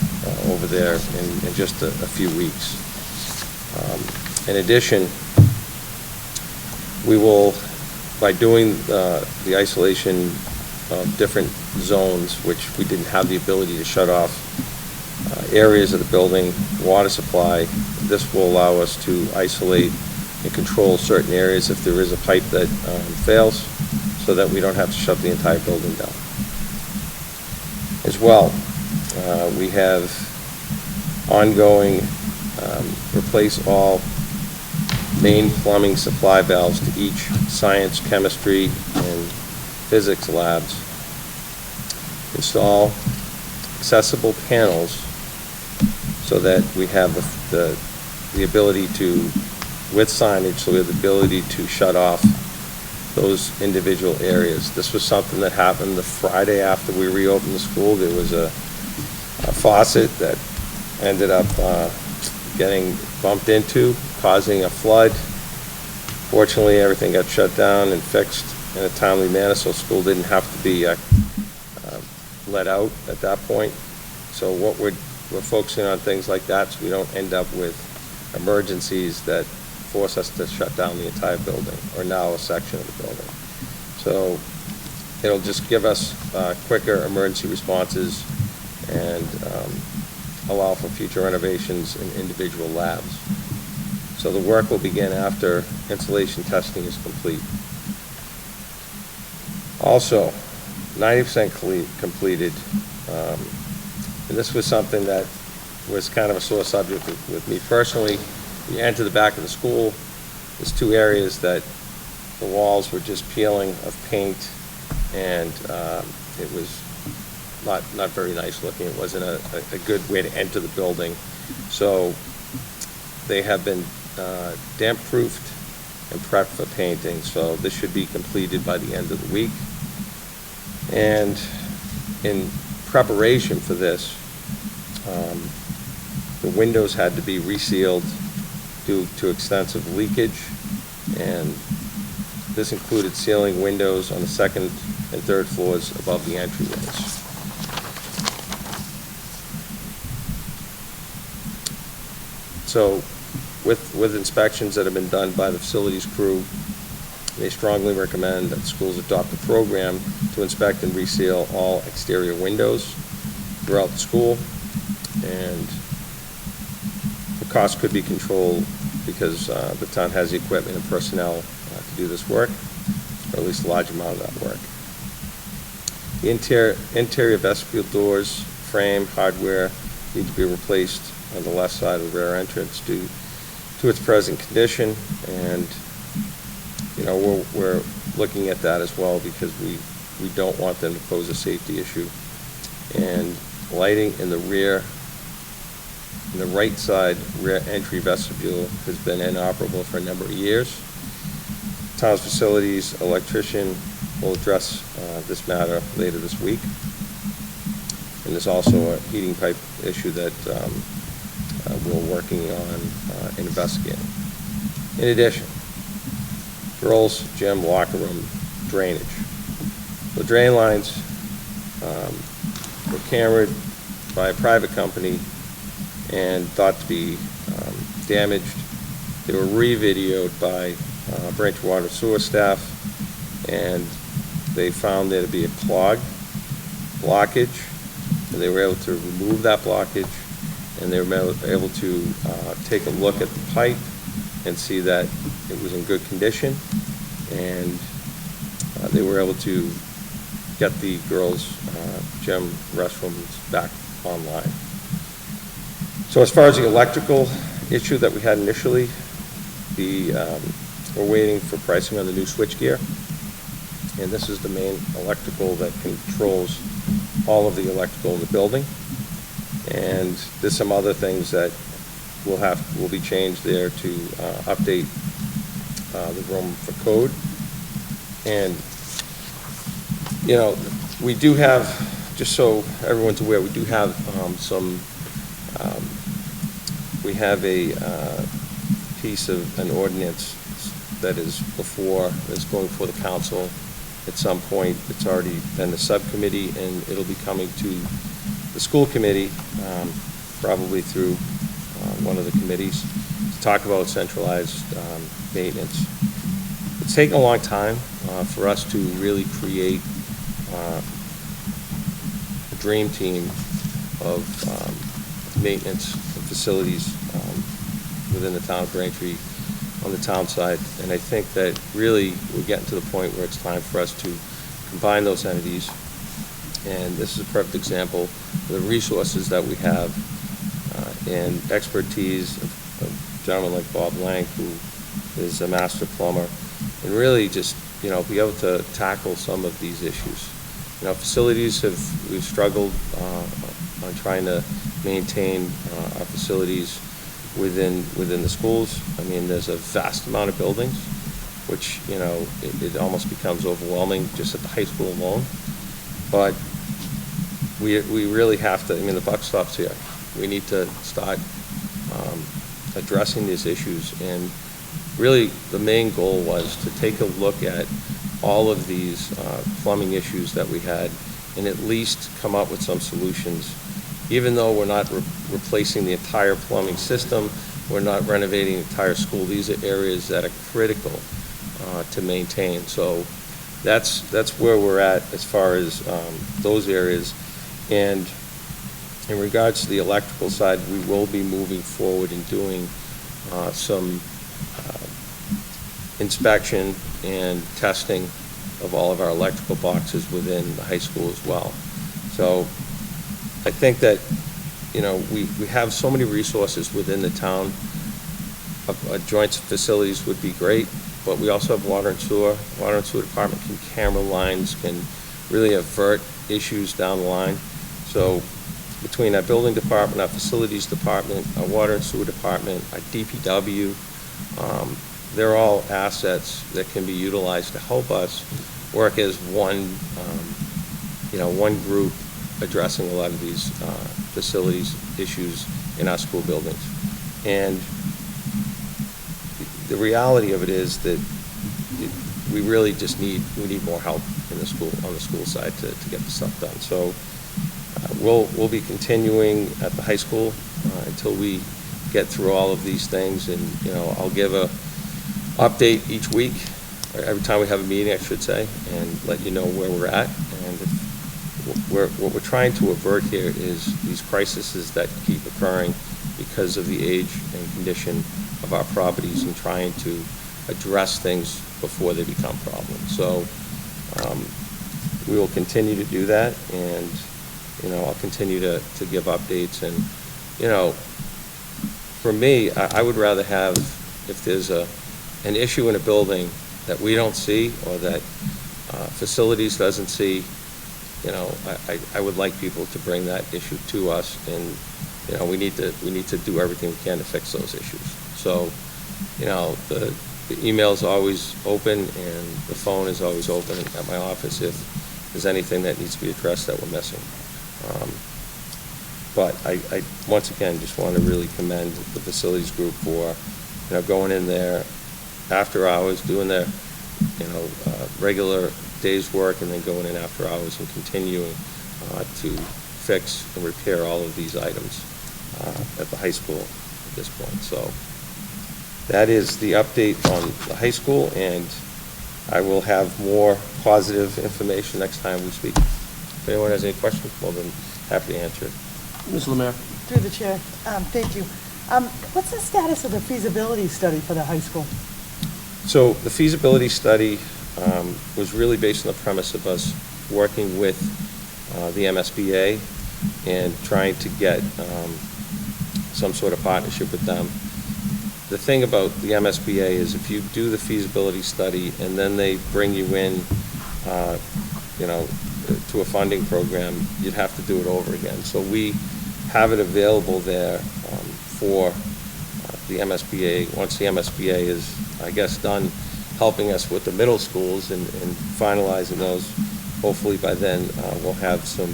over there in just a few weeks. In addition, we will, by doing the isolation of different zones, which we didn't have the ability to shut off areas of the building, water supply, this will allow us to isolate and control certain areas if there is a pipe that fails, so that we don't have to shut the entire building down. As well, we have ongoing replace all main plumbing supply valves to each science, chemistry, and physics labs. Install accessible panels so that we have the ability to, with signage, so we have the ability to shut off those individual areas. This was something that happened the Friday after we reopened the school. There was a faucet that ended up getting bumped into, causing a flood. Fortunately, everything got shut down and fixed in a timely manner, so school didn't have to be let out at that point. So what we're focusing on things like that, so we don't end up with emergencies that force us to shut down the entire building, or now a section of the building. So it'll just give us quicker emergency responses and allow for future renovations in individual labs. So the work will begin after insulation testing is complete. Also, 90% completed, and this was something that was kind of a sore subject with me personally. You enter the back of the school, there's two areas that the walls were just peeling of paint, and it was not very nice looking. It wasn't a good way to enter the building. So they have been damp-proofed and prepped for painting, so this should be completed by the end of the week. And in preparation for this, the windows had to be resealed due to extensive leakage, and this included sealing windows on the second and third floors above the entryways. So with inspections that have been done by the facilities crew, they strongly recommend that schools adopt a program to inspect and reseal all exterior windows throughout the school, and the cost could be controlled because the town has the equipment and personnel to do this work, or at least a large amount of that work. The interior vestibule doors, frame, hardware need to be replaced on the left side of the rear entrance due to its present condition. And, you know, we're looking at that as well because we don't want them to pose a safety issue. And lighting in the rear, in the right side rear entry vestibule has been inoperable for a number of years. Town's facilities electrician will address this matter later this week. And there's also a heating pipe issue that we're working on and investigating. In addition, girls' gym, locker room, drainage. The drain lines were cambered by a private company and thought to be damaged. They were re-videoed by Braintree Water and Sewer staff, and they found there to be a clogged blockage, and they were able to remove that blockage, and they were able to take a look at the pipe and see that it was in good condition, and they were able to get the girls' gym restrooms back online. So as far as the electrical issue that we had initially, we're waiting for pricing on the new switchgear, and this is the main electrical that controls all of the electrical in the building. And there's some other things that will be changed there to update the room for code. And you know, we do have, just so everyone's aware, we do have we have a piece of an ordinance that is going before the council at some point. It's already been the subcommittee, and it'll be coming to the school committee, probably through one of the committees, to talk about centralized maintenance. It's taken a long time for us to really create a dream team of maintenance and facilities within the town of Braintree on the town side. And I think that really we're getting to the point where it's time for us to combine those entities. And this is a perfect example of the resources that we have and expertise of a gentleman like Bob Lang, who is a master plumber, and really just, you know, be able to tackle some of these issues. You know, we've struggled on trying to maintain our facilities within the schools. I mean, there's a vast amount of buildings, which, you know, it almost becomes overwhelming just at the high school alone. But we really have to, I mean, the buck stops here. We need to start addressing these issues. And really the main goal was to take a look at all of these plumbing issues that we had and at least come up with some solutions. Even though we're not replacing the entire plumbing system, we're not renovating the entire school, these are areas that are critical to maintain. So that's where we're at as far as those areas. And in regards to the electrical side, we will be moving forward and doing some inspection and testing of all of our electrical boxes within the high school as well. So I think that, you know, we have so many resources within the town. A joint facilities would be great, but we also have water and sewer. Water and sewer department can camera lines, can really avert issues down the line. So between our building department, our facilities department, our water and sewer department, our DPW, they're all assets that can be utilized to help us work as one group addressing a lot of these facilities issues in our school buildings. And the reality of it is that we really just need more help in the school, on the school side, to get the stuff done. So we'll be continuing at the high school until we get through all of these things. And, you know, I'll give a update each week, or every time we have a meeting, I should say, and let you know where we're at. And what we're trying to avert here is these crises that keep occurring because of the age and condition of our properties, and trying to address things before they become problems. So we will continue to do that, and, you know, I'll continue to give updates. And, you know, for me, I would rather have, if there's an issue in a building that we don't see or that facilities doesn't see, I would like people to bring that issue to us, and, we need to do everything we can to fix those issues. So, the email's always open and the phone is always open at my office if there's anything that needs to be addressed that we're missing. But I once again just want to really commend the facilities group for, going in there after hours, doing their, regular day's work, and then going in after hours and continuing to fix and repair all of these items at the high school at this point. So that is the update on the high school, and I will have more positive information next time we speak. If anyone has any questions, well, then happy to answer it.
Ms. Lemare?
Through the chair, thank you. What's the status of the feasibility study for the high school?
So the feasibility study was really based on the premise of us working with the MSBA and trying to get some sort of partnership with them. The thing about the MSBA is if you do the feasibility study and then they bring you in, to a funding program, you'd have to do it over again. So we have it available there for the MSBA. Once the MSBA is, I guess, done helping us with the middle schools and finalizing those, hopefully by then we'll have some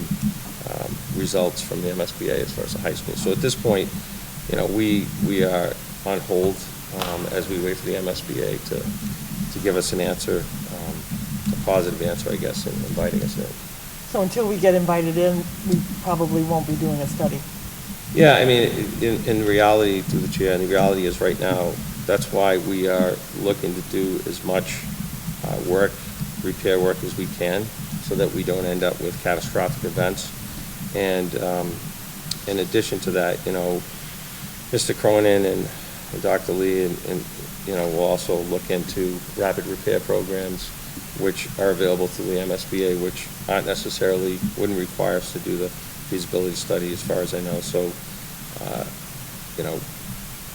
results from the MSBA as far as the high school. So at this point, we are on hold as we wait for the MSBA to give us an answer, a positive answer, I guess, in inviting us in.
So until we get invited in, we probably won't be doing a study.
Yeah, I mean, in reality, through the chair, and the reality is right now, that's why we are looking to do as much repair work as we can, so that we don't end up with catastrophic events. And in addition to that, Mr. Cronin and Dr. Lee and we'll also look into rapid repair programs which are available through the MSBA, which wouldn't require us to do the feasibility study as far as I know. So,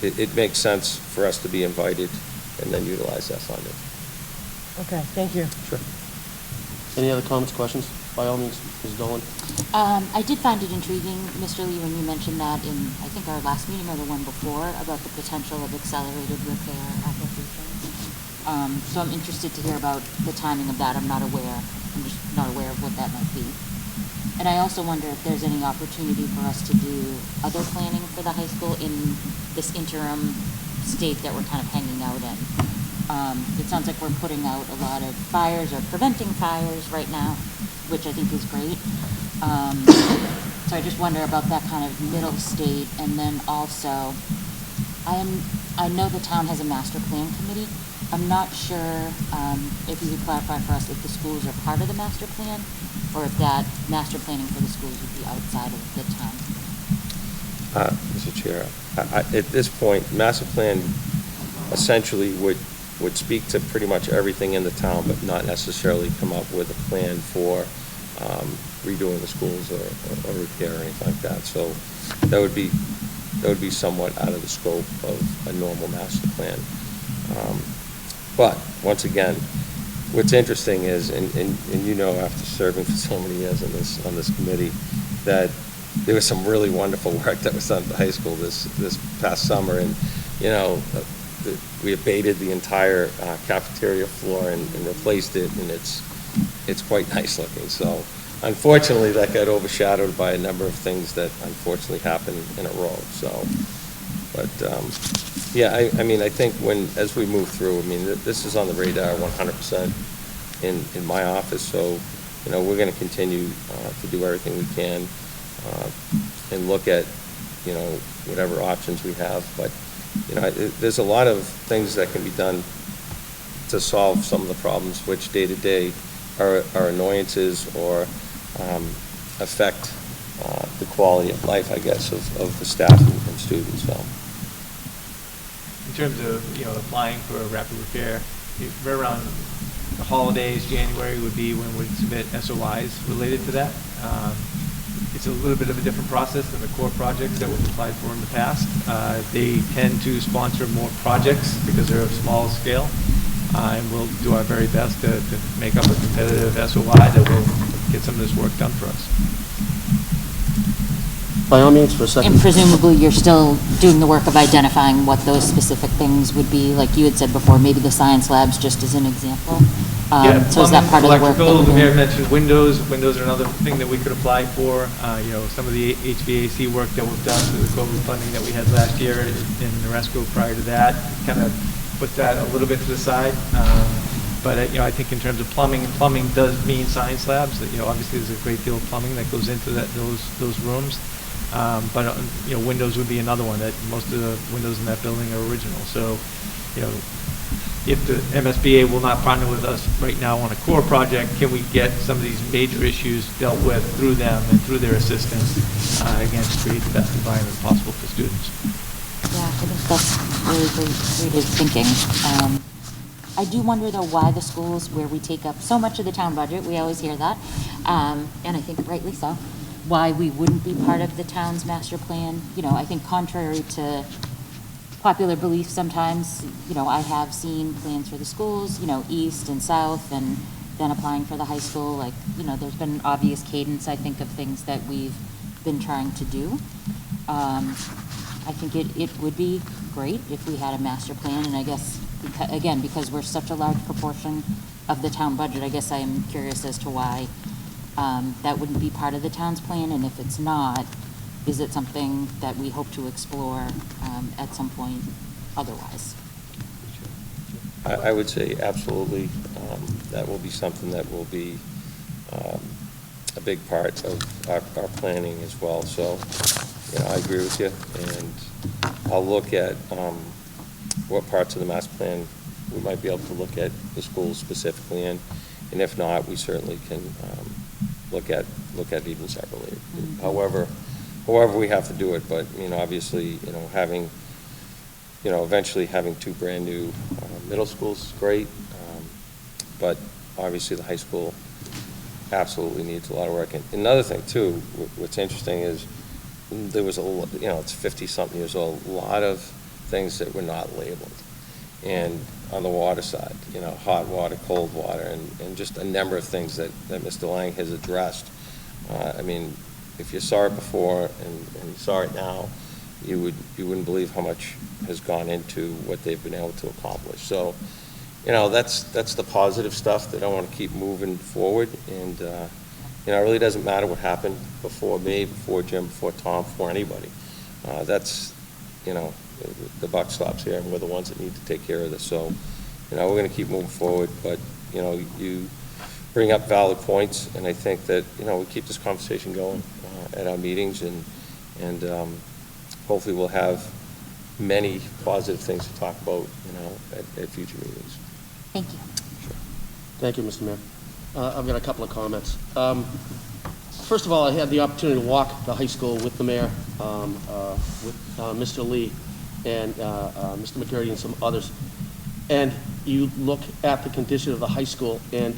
it makes sense for us to be invited and then utilize that funding.
Okay, thank you.
Sure.
Any other comments, questions? By all means, Ms. Dolan.
I did find it intriguing, Mr. Lee, when you mentioned that in, I think, our last meeting or the one before, about the potential of accelerated repair applications. So I'm interested to hear about the timing of that. I'm just not aware of what that might be. And I also wonder if there's any opportunity for us to do other planning for the high school in this interim state that we're kind of hanging out in. It sounds like we're putting out a lot of fires or preventing fires right now, which I think is great. So I just wonder about that kind of middle state. And then also, I know the town has a master plan committee. I'm not sure if you could clarify for us if the schools are part of the master plan, or if that master planning for the schools would be outside of the town.
Mr. Chair, at this point, master plan essentially would speak to pretty much everything in the town, but not necessarily come up with a plan for redoing the schools or repair or anything like that. So that would be somewhat out of the scope of a normal master plan. But once again, what's interesting is, and after serving for so many years on this committee, that there was some really wonderful work that was done at the high school this past summer, and we abated the entire cafeteria floor and replaced it, and it's quite nice looking. So unfortunately, that got overshadowed by a number of things that unfortunately happened in a row. So, but yeah, I think as we move through, this is on the radar 100% in my office. So, we're going to continue to do everything we can and look at, whatever options we have. But, there's a lot of things that can be done to solve some of the problems which day to day are annoyances or affect the quality of life, I guess, of the staff and students. So.
In terms of, applying for a rapid repair, right around the holidays, January would be when we'd submit SOIs related to that. It it's a little bit of a different process than the core projects that we've applied for in the past. They tend to sponsor more projects because they're of small scale, and we'll do our very best to make up a competitive SOI that will get some of this work done for us.
By all means, for a second.
And presumably, you're still doing the work of identifying what those specific things would be, like you had said before, maybe the science labs, just as an example.
Yeah,
so is that part of the work?
electrical, the mayor mentioned windows. Windows are another thing that we could apply for. Some of the HVAC work that we've done through the COVID funding that we had last year in the RESCO prior to that, kind of put that a little bit to the side. But I think in terms of plumbing does mean science labs. Obviously there's a great deal of plumbing that goes into those rooms. But windows would be another one. That most of the windows in that building are original. So, if the MSBA will not partner with us right now on a core project, can we get some of these major issues dealt with through them and through their assistance, again, to create the best environment possible for students?
Yeah, I think that's really great thinking. I do wonder, though, why the schools where we take up so much of the town budget, we always hear that, and I think rightly so, why we wouldn't be part of the town's master plan. I think contrary to popular belief sometimes, I have seen plans for the schools, east and south, and then applying for the high school. Like, there's been an obvious cadence, I think, of things that we've been trying to do. I think it would be great if we had a master plan, and I guess, because we're such a large proportion of the town budget, I guess I'm curious as to why that wouldn't be part of the town's plan, and if it's not, is it something that we hope to explore at some point otherwise?
I would say absolutely. That will be something that will be a big part of our planning as well. So, I agree with you, and I'll look at what parts of the master plan we might be able to look at the schools specifically in, and if not, we certainly can look at it even separately. Mm-hmm. However we have to do it, but obviously, having eventually having two brand new middle schools is great, but obviously the high school absolutely needs a lot of work. And another thing too, what's interesting is there was it's 50-something years old, a lot of things that were not labeled, and on the water side, hot water, cold water, and just a number of things that Mr. Lang has addressed. If you saw it before and you saw it now, you wouldn't believe how much has gone into what they've been able to accomplish. So, that's the positive stuff that I want to keep moving forward. And it really doesn't matter what happened before me, before Jim, before Tom, before anybody. That's the buck stops here, and we're the ones that need to take care of this. So, we're going to keep moving forward. But you bring up valid points, and I think that we keep this conversation going at our meetings, and hopefully we'll have many positive things to talk about at future meetings.
Thank you.
Sure.
Thank you, Mr. Mayor. I've got a couple of comments. First of all, I had the opportunity to walk the high school with the mayor, with Mr. Lee and Mr. McCurdy and some others. And you look at the condition of the high school, and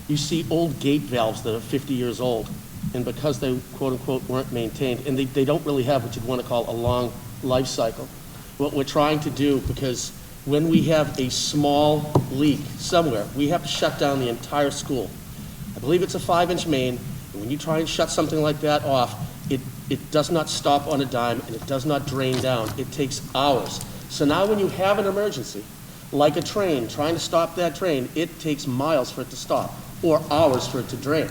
you see old gate valves that are 50 years old. And because they, quote unquote, weren't maintained, and they don't really have what you'd want to call a long life cycle. What we're trying to do, because when we have a small leak somewhere, we have to shut down the entire school. I believe it's a 5-inch main, and when you try and shut something like that off, it does not stop on a dime, and it does not drain down. It takes hours. So now when you have an emergency, like a train, trying to stop that train, it takes miles for it to stop, or hours for it to drain.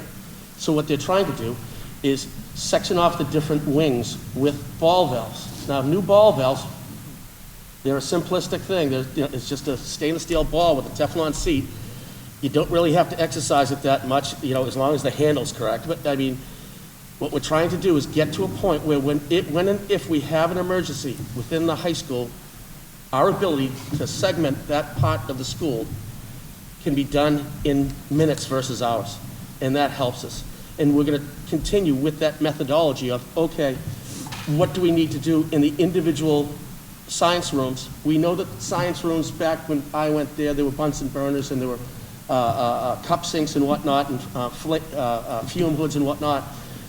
So what they're trying to do is section off the different wings with ball valves. Now, new ball valves, they're a simplistic thing. It's just a stainless steel ball with a Teflon seat. You don't really have to exercise it that much, as long as the handle's correct. But what we're trying to do is get to a point where when and if we have an emergency within the high school, our ability to segment that part of the school can be done in minutes versus hours. And that helps us. And we're going to continue with that methodology of, okay, what do we need to do in the individual science rooms? We know that science rooms, back when I went there were Bunsen burners, and there were cup sinks and whatnot, and fume hoods and whatnot.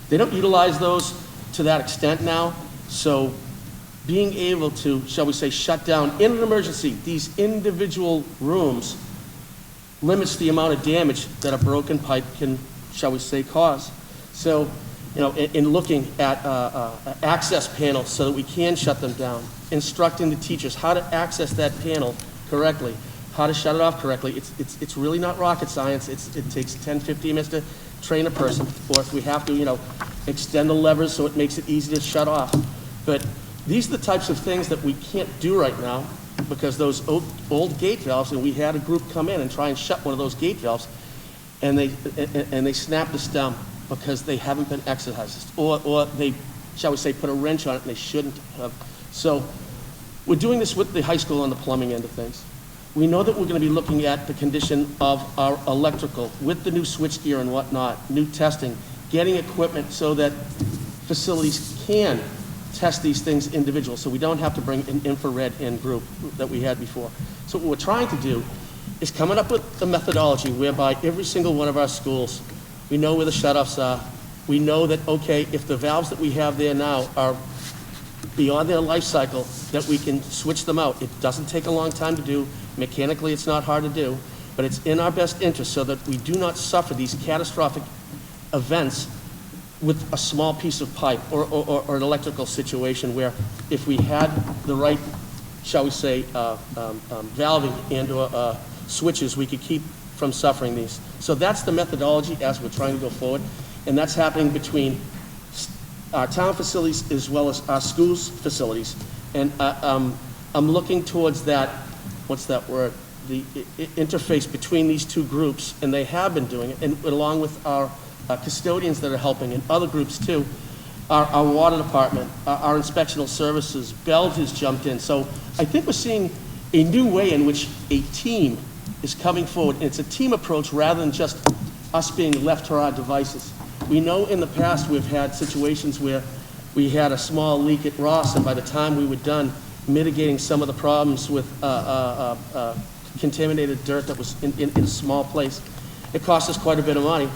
They don't utilize those to that extent now, so being able to, shall we say, shut down in an emergency these individual rooms limits the amount of damage that a broken pipe can, shall we say, cause. So, you know, in looking at access panels so that we can shut them down, instructing the teachers how to access that panel correctly, how to shut it off correctly. It's really not rocket science. It takes 10, 15 minutes to train a person, or if we have to, you know, extend the levers so it makes it easy to shut off. But these are the types of things that we can't do right now because those old gate valves, and we had a group come in and try and shut one of those gate valves, and they snapped the stem because they haven't been exercised, or they, shall we say, put a wrench on it and they shouldn't have. So we're doing this with the high school on the plumbing end of things. We know that we're going to be looking at the condition of our electrical with the new switchgear and whatnot, new testing, getting equipment so that facilities can test these things individual, so we don't have to bring an infrared in group that we had before. So what we're trying to do is coming up with a methodology whereby every single one of our schools, we know where the shutoffs are. We know that, okay, if the valves that we have there now are beyond their life cycle, that we can switch them out. It doesn't take a long time to do. Mechanically, it's not hard to do, but it's in our best interest so that we do not suffer these catastrophic events with a small piece of pipe or an electrical situation where if we had the right, shall we say, valving and or switches, we could keep from suffering these. So that's the methodology as we're trying to go forward, and that's happening between our town facilities as well as our schools facilities. And I'm looking towards that, what's that word? The interface between these two groups, and they have been doing it, and along with our custodians that are helping, and other groups too, our water department, our inspectional services, Belge has jumped in. So I think we're seeing a new way in which a team is coming forward, and it's a team approach rather than just us being left to our devices. We know in the past we've had situations where we had a small leak at Ross, and by the time we were done mitigating some of the problems with contaminated dirt that was in a small place, it cost us quite a bit of money.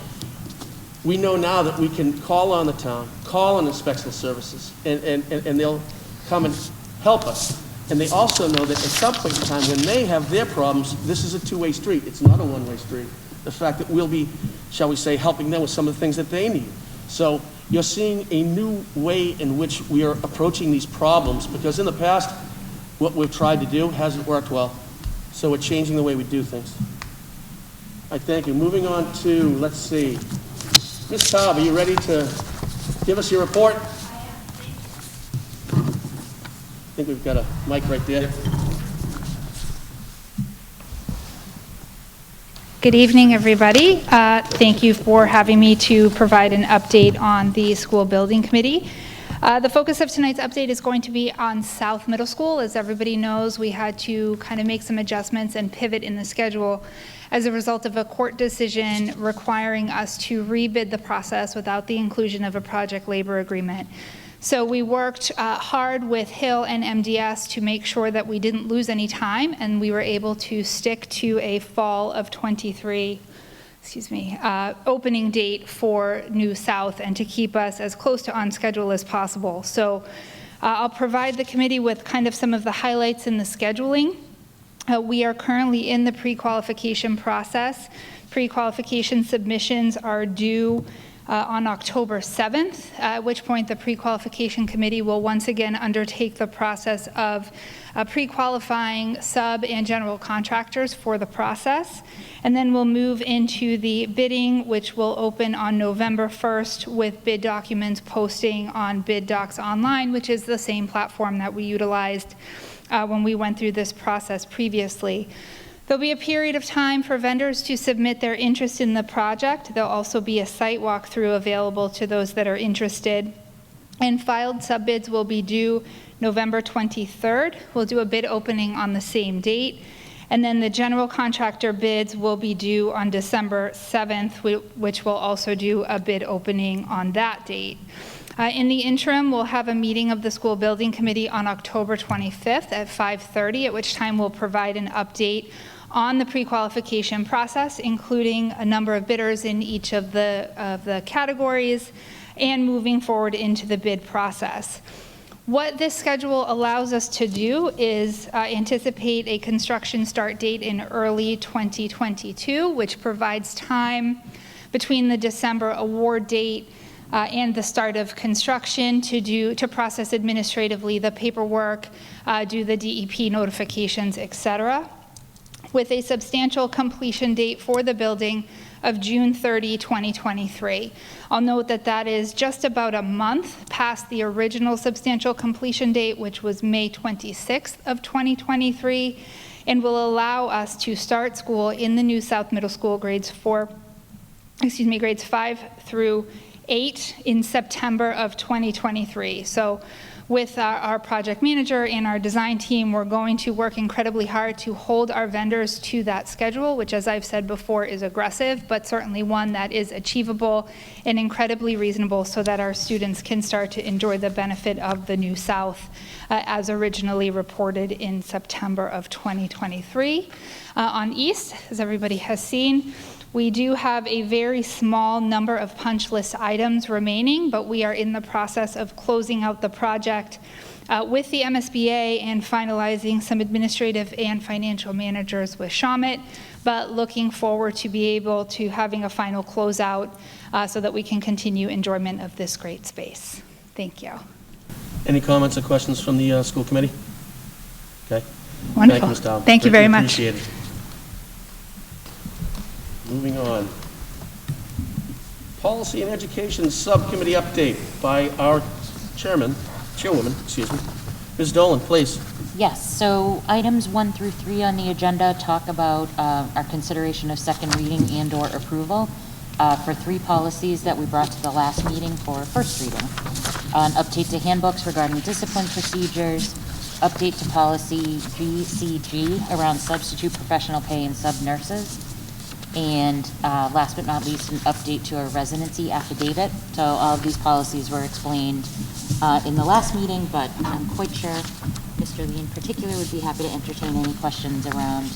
We know now that we can call on the town, call on inspectional services, and they'll come and help us. And they also know that at some point in time when they have their problems, this is a two-way street. It's not a one-way street. The fact that we'll be, shall we say, helping them with some of the things that they need. So you're seeing a new way in which we are approaching these problems, because in the past, what we've tried to do hasn't worked well. So we're changing the way we do things. I thank you. Moving on to, let's see, Ms. Cobb, are you ready to give us your report? I think we've got a mic right there.
Good evening, everybody. Thank you for having me to provide an update on the school building committee. The focus of tonight's update is going to be on South Middle School. As everybody knows, we had to kind of make some adjustments and pivot in the schedule as a result of a court decision requiring us to rebid the process without the inclusion of a project labor agreement. So we worked hard with Hill and MDS to make sure that we didn't lose any time, and we were able to stick to a fall of 23, opening date for New South, and to keep us as close to on schedule as possible. So I'll provide the committee with kind of some of the highlights in the scheduling. We are currently in the pre-qualification process. Pre-qualification submissions are due on October 7th, at which point the pre-qualification committee will once again undertake the process of pre-qualifying sub and general contractors for the process. And then we'll move into the bidding, which will open on November 1st with bid documents posting on Bid Docs Online, which is the same platform that we utilized when we went through this process previously. There'll be a period of time for vendors to submit their interest in the project. There'll also be a site walkthrough available to those that are interested. And filed subbids will be due November 23rd. We'll do a bid opening on the same date. And then the general contractor bids will be due on December 7th, which will also do a bid opening on that date. In the interim, we'll have a meeting of the school building committee on October 25th at 5:30, at which time we'll provide an update on the pre-qualification process, including a number of bidders in each of the categories, and moving forward into the bid process. What this schedule allows us to do is anticipate a construction start date in early 2022, which provides time between the December award date and the start of construction to process administratively the paperwork, do the DEP notifications, etc., with a substantial completion date for the building of June 30, 2023. I'll note that that is just about a month past the original substantial completion date, which was May 26th of 2023, and will allow us to start school in the New South Middle School grades 5 through 8 in September of 2023. So with our project manager and our design team, we're going to work incredibly hard to hold our vendors to that schedule, which, as I've said before, is aggressive, but certainly one that is achievable and incredibly reasonable so that our students can start to enjoy the benefit of the New South as originally reported in September of 2023. On East, as everybody has seen, we do have a very small number of punch list items remaining, but we are in the process of closing out the project with the MSBA and finalizing some administrative and financial managers with Shawmut, but looking forward to be able to having a final closeout so that we can continue enjoyment of this great space. Thank you.
Any comments or questions from the school committee? Okay.
Wonderful.
Thank you, Ms. Dowd.
Thank you very much.
Appreciate it. Moving on. Policy and Education Subcommittee update by our chairwoman, Ms. Dolan, please.
Yes, so items 1 through 3 on the agenda talk about our consideration of second reading and/or approval for 3 policies that we brought to the last meeting for first reading. An update to handbooks regarding discipline procedures, update to policy GCG around substitute professional pay and sub-nurses, and last but not least, an update to our residency affidavit. So all of these policies were explained in the last meeting, but I'm quite sure Mr. Lee in particular would be happy to entertain any questions around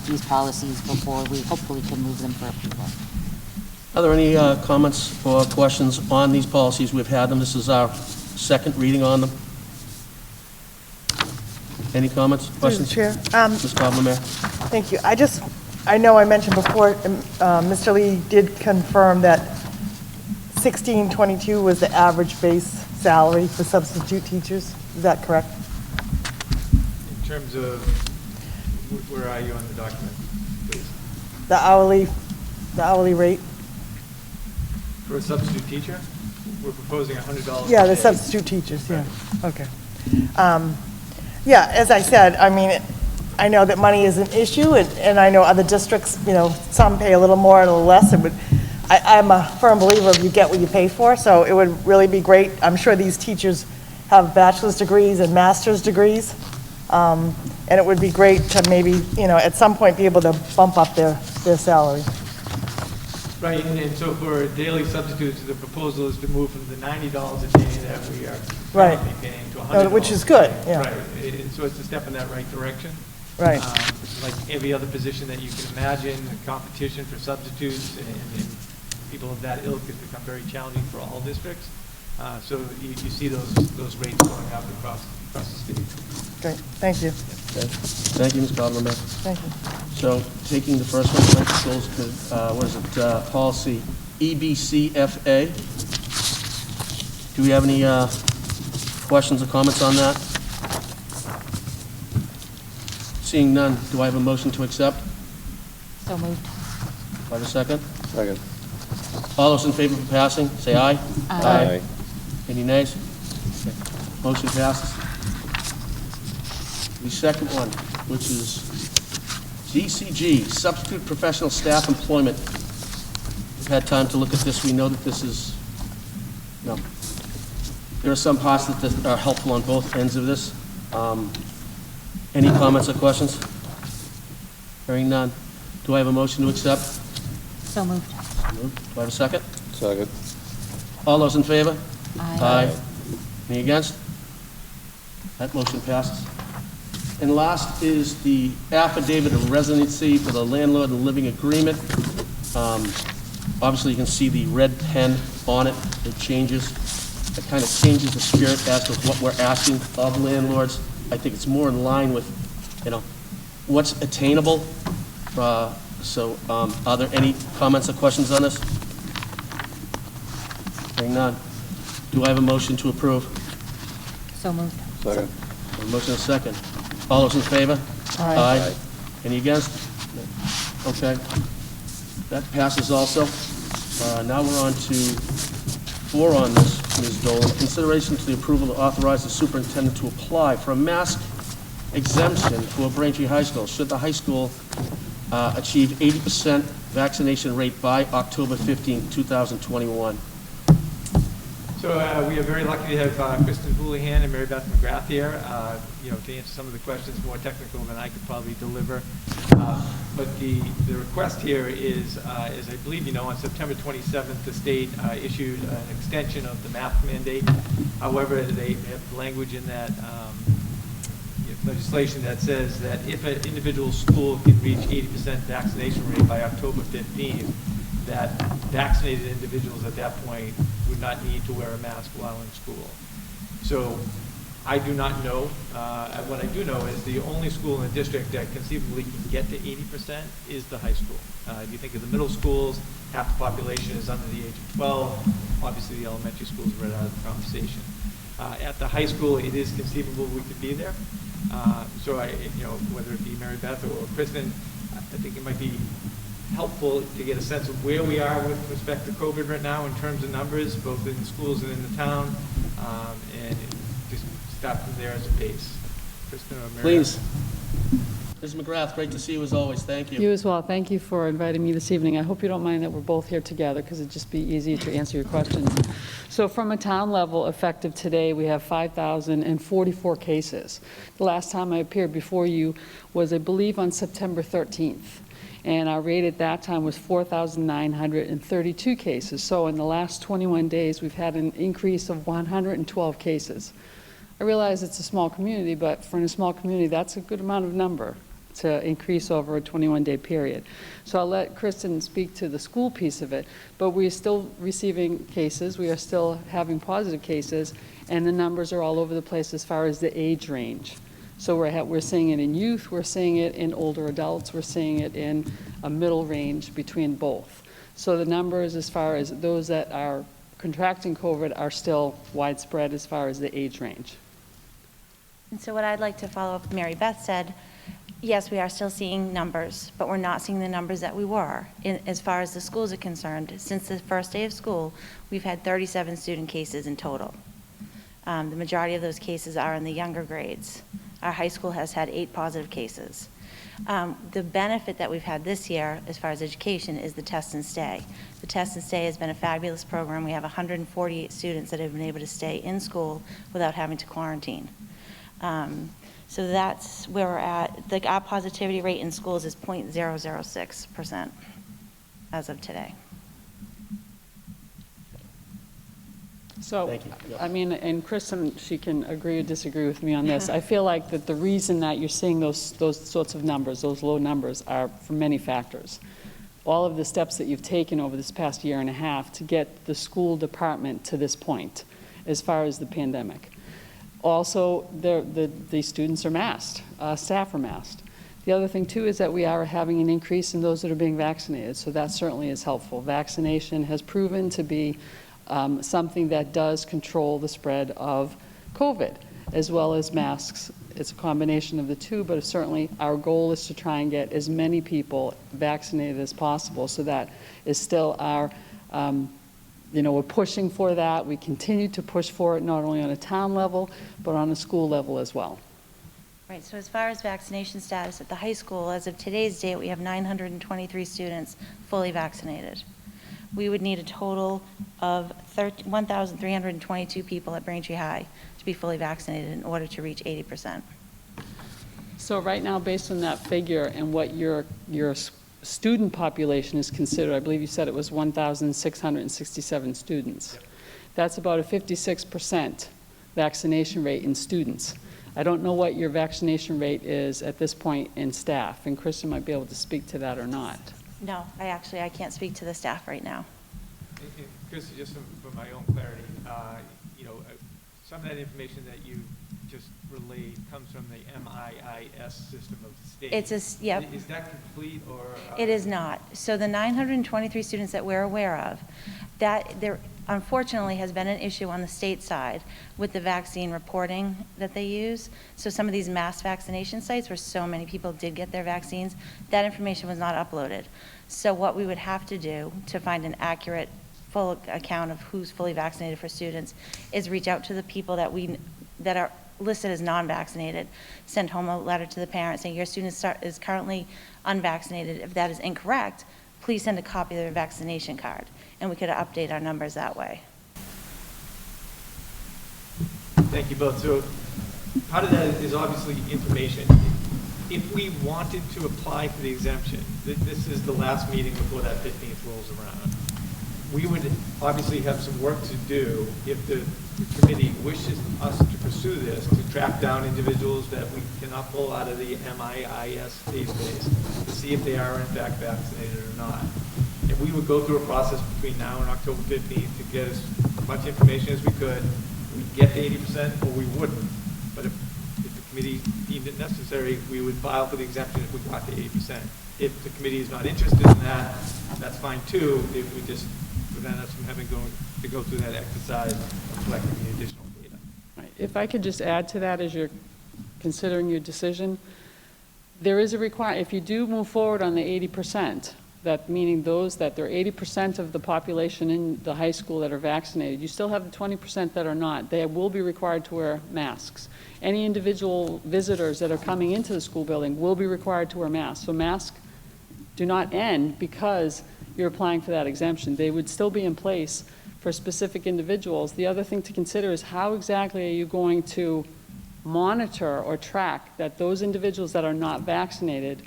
these policies before we hopefully can move them for approval.
Are there any comments or questions on these policies? We've had them. This is our second reading on them. Any comments, questions?
Through the Chair.
Ms. Cobb-Lemare.
Thank you. I know I mentioned before, Mr. Lee did confirm that $16.22 was the average base salary for substitute teachers. Is that correct?
In terms of, where are you on the document, please?
The hourly rate?
For a substitute teacher, we're proposing $100
Yeah,
a
the
day.
substitute teachers, yeah. Okay. Yeah, as I said, I mean, I know that money is an issue, and I know other districts, some pay a little more and a little less. I'm a firm believer of you get what you pay for, so it would really be great. I'm sure these teachers have bachelor's degrees and master's degrees, and it would be great to maybe, at some point be able to bump up their salary.
Right, and so for daily substitutes, the proposal is to move from the $90 a day that we are
Right.
currently paying to $100.
Which is good, yeah.
Right, and so it's a step in that right direction.
Right.
Like every other position that you can imagine, the competition for substitutes and people of that ilk has become very challenging for all districts. So you see those rates going up across the state.
Great, thank you.
Okay. Thank you, Ms. Cobb-Lemare.
Thank you.
So taking the first one, goes to, policy EBCFA. Do we have any questions or comments on that? Seeing none, do I have a motion to accept?
So moved.
Do I have a second?
Second.
All those in favor of passing, say aye.
Aye.
Any nays? Okay. Motion passes. The second one, which is DCG, Substitute Professional Staff Employment. We've had time to look at this. We know that this is, there are some parts that are helpful on both ends of this. Any comments or questions? Hearing none. Do I have a motion to accept?
So moved.
Do I have a second?
Second.
All those in favor?
Aye.
Any against? That motion passes. And last is the affidavit of residency for the landlord and living agreement. Obviously, you can see the red pen on it. It changes. It kind of changes the spirit as to what we're asking of landlords. I think it's more in line with, what's attainable. Are there any comments or questions on this? Hearing none. Do I have a motion to approve?
So moved.
Second.
A motion and a second. All those in favor?
Aye.
Any against? No. Okay. That passes also. Now we're on to 4 on this, Ms. Dolan. Consideration to the approval to authorize the superintendent to apply for a mask exemption for Braintree High School should the high school achieve 80% vaccination rate by October 15, 2021.
So we are very lucky to have Kristen Houlihan and Mary Beth McGrath here, to answer some of the questions more technical than I could probably deliver. But the request here is, as I believe you know, on September 27th, the state issued an extension of the mask mandate. However, they have language in that legislation that says that if an individual school can reach 80% vaccination rate by October 15th, that vaccinated individuals at that point would not need to wear a mask while in school. So I do not know. What I do know is the only school in the district that conceivably can get to 80% is the high school. If you think of the middle schools, half the population is under the age of 12. Obviously, the elementary schools are right out of the conversation. At the high school, it is conceivable we could be there. So whether it be Mary Beth or Kristen, I think it might be helpful to get a sense of where we are with respect to COVID right now in terms of numbers, both in the schools and in the town, and just start from there as a base. Kristen or Mary?
Please. Ms. McGrath, great to see you as always. Thank you.
You as well. Thank you for inviting me this evening. I hope you don't mind that we're both here together because it'd just be easier to answer your questions. So from a town level, effective today, we have 5,044 cases. The last time I appeared before you was, I believe, on September 13th. And our rate at that time was 4,932 cases. So in the last 21 days, we've had an increase of 112 cases. I realize it's a small community, but for a small community, that's a good amount of number to increase over a 21-day period. So I'll let Kristen speak to the school piece of it, but we're still receiving cases, we are still having positive cases, and the numbers are all over the place as far as the age range. So we're seeing it in youth, we're seeing it in older adults, we're seeing it in a middle range between both. So the numbers as far as those that are contracting COVID are still widespread as far as the age range.
And so what I'd like to follow up with Mary Beth said, yes, we are still seeing numbers, but we're not seeing the numbers that we were. As far as the schools are concerned, since the first day of school, we've had 37 student cases in total. The majority of those cases are in the younger grades. Our high school has had 8 positive cases. The benefit that we've had this year, as far as education, is the test and stay. The test and stay has been a fabulous program. We have 148 students that have been able to stay in school without having to quarantine. So that's where we're at. Our positivity rate in schools is 0.006% as of today.
So,
Thank you. Yep.
I mean, and Kristen, she can agree or disagree with me on this. I feel like that the reason that you're seeing those sorts of numbers, those low numbers, are from many factors. All of the steps that you've taken over this past year and a half to get the school department to this point as far as the pandemic. Also, the students are masked, staff are masked. The other thing too is that we are having an increase in those that are being vaccinated, so that certainly is helpful. Vaccination has proven to be something that does control the spread of COVID, as well as masks. It's a combination of the two, but certainly our goal is to try and get as many people vaccinated as possible, so that is still our, we're pushing for that. We continue to push for it, not only on a town level, but on a school level as well.
Right, so as far as vaccination status at the high school, as of today's date, we have 923 students fully vaccinated. We would need a total of 1,322 people at Braintree High to be fully vaccinated in order to reach 80%.
So right now, based on that figure and what your student population is considered, I believe you said it was 1,667 students. That's about a 56% vaccination rate in students. I don't know what your vaccination rate is at this point in staff, and Kristen might be able to speak to that or not.
No, I can't speak to the staff right now.
And Christy, just for my own clarity, some of that information that you just relayed comes from the MIIS system of the state.
Yep.
Is that complete or?
It is not. So the 923 students that we're aware of, that there unfortunately has been an issue on the state side with the vaccine reporting that they use. So some of these mass vaccination sites where so many people did get their vaccines, that information was not uploaded. So what we would have to do to find an accurate, full account of who's fully vaccinated for students is reach out to the people that are listed as non-vaccinated, send home a letter to the parent saying your student is currently unvaccinated. If that is incorrect, please send a copy of their vaccination card, and we could update our numbers that way.
Thank you both. So part of that is obviously information. If we wanted to apply for the exemption, this is the last meeting before that 15th rolls around. We would obviously have some work to do if the committee wishes us to pursue this, to track down individuals that we cannot pull out of the MIIS database to see if they are in fact vaccinated or not. And we would go through a process between now and October 15th to get as much information as we could. We'd get to 80% or we wouldn't. But if the committee deemed it necessary, we would file for the exemption if we got to 80%. If the committee is not interested in that, that's fine too. If we just prevent us from having to go through that exercise of collecting the additional data.
Right. If I could just add to that as you're considering your decision, there is a requirement, if you do move forward on the 80%, that meaning those that there are 80% of the population in the high school that are vaccinated, you still have the 20% that are not. They will be required to wear masks. Any individual visitors that are coming into the school building will be required to wear masks. So masks do not end because you're applying for that exemption. They would still be in place for specific individuals. The other thing to consider is how exactly are you going to monitor or track that those individuals that are not vaccinated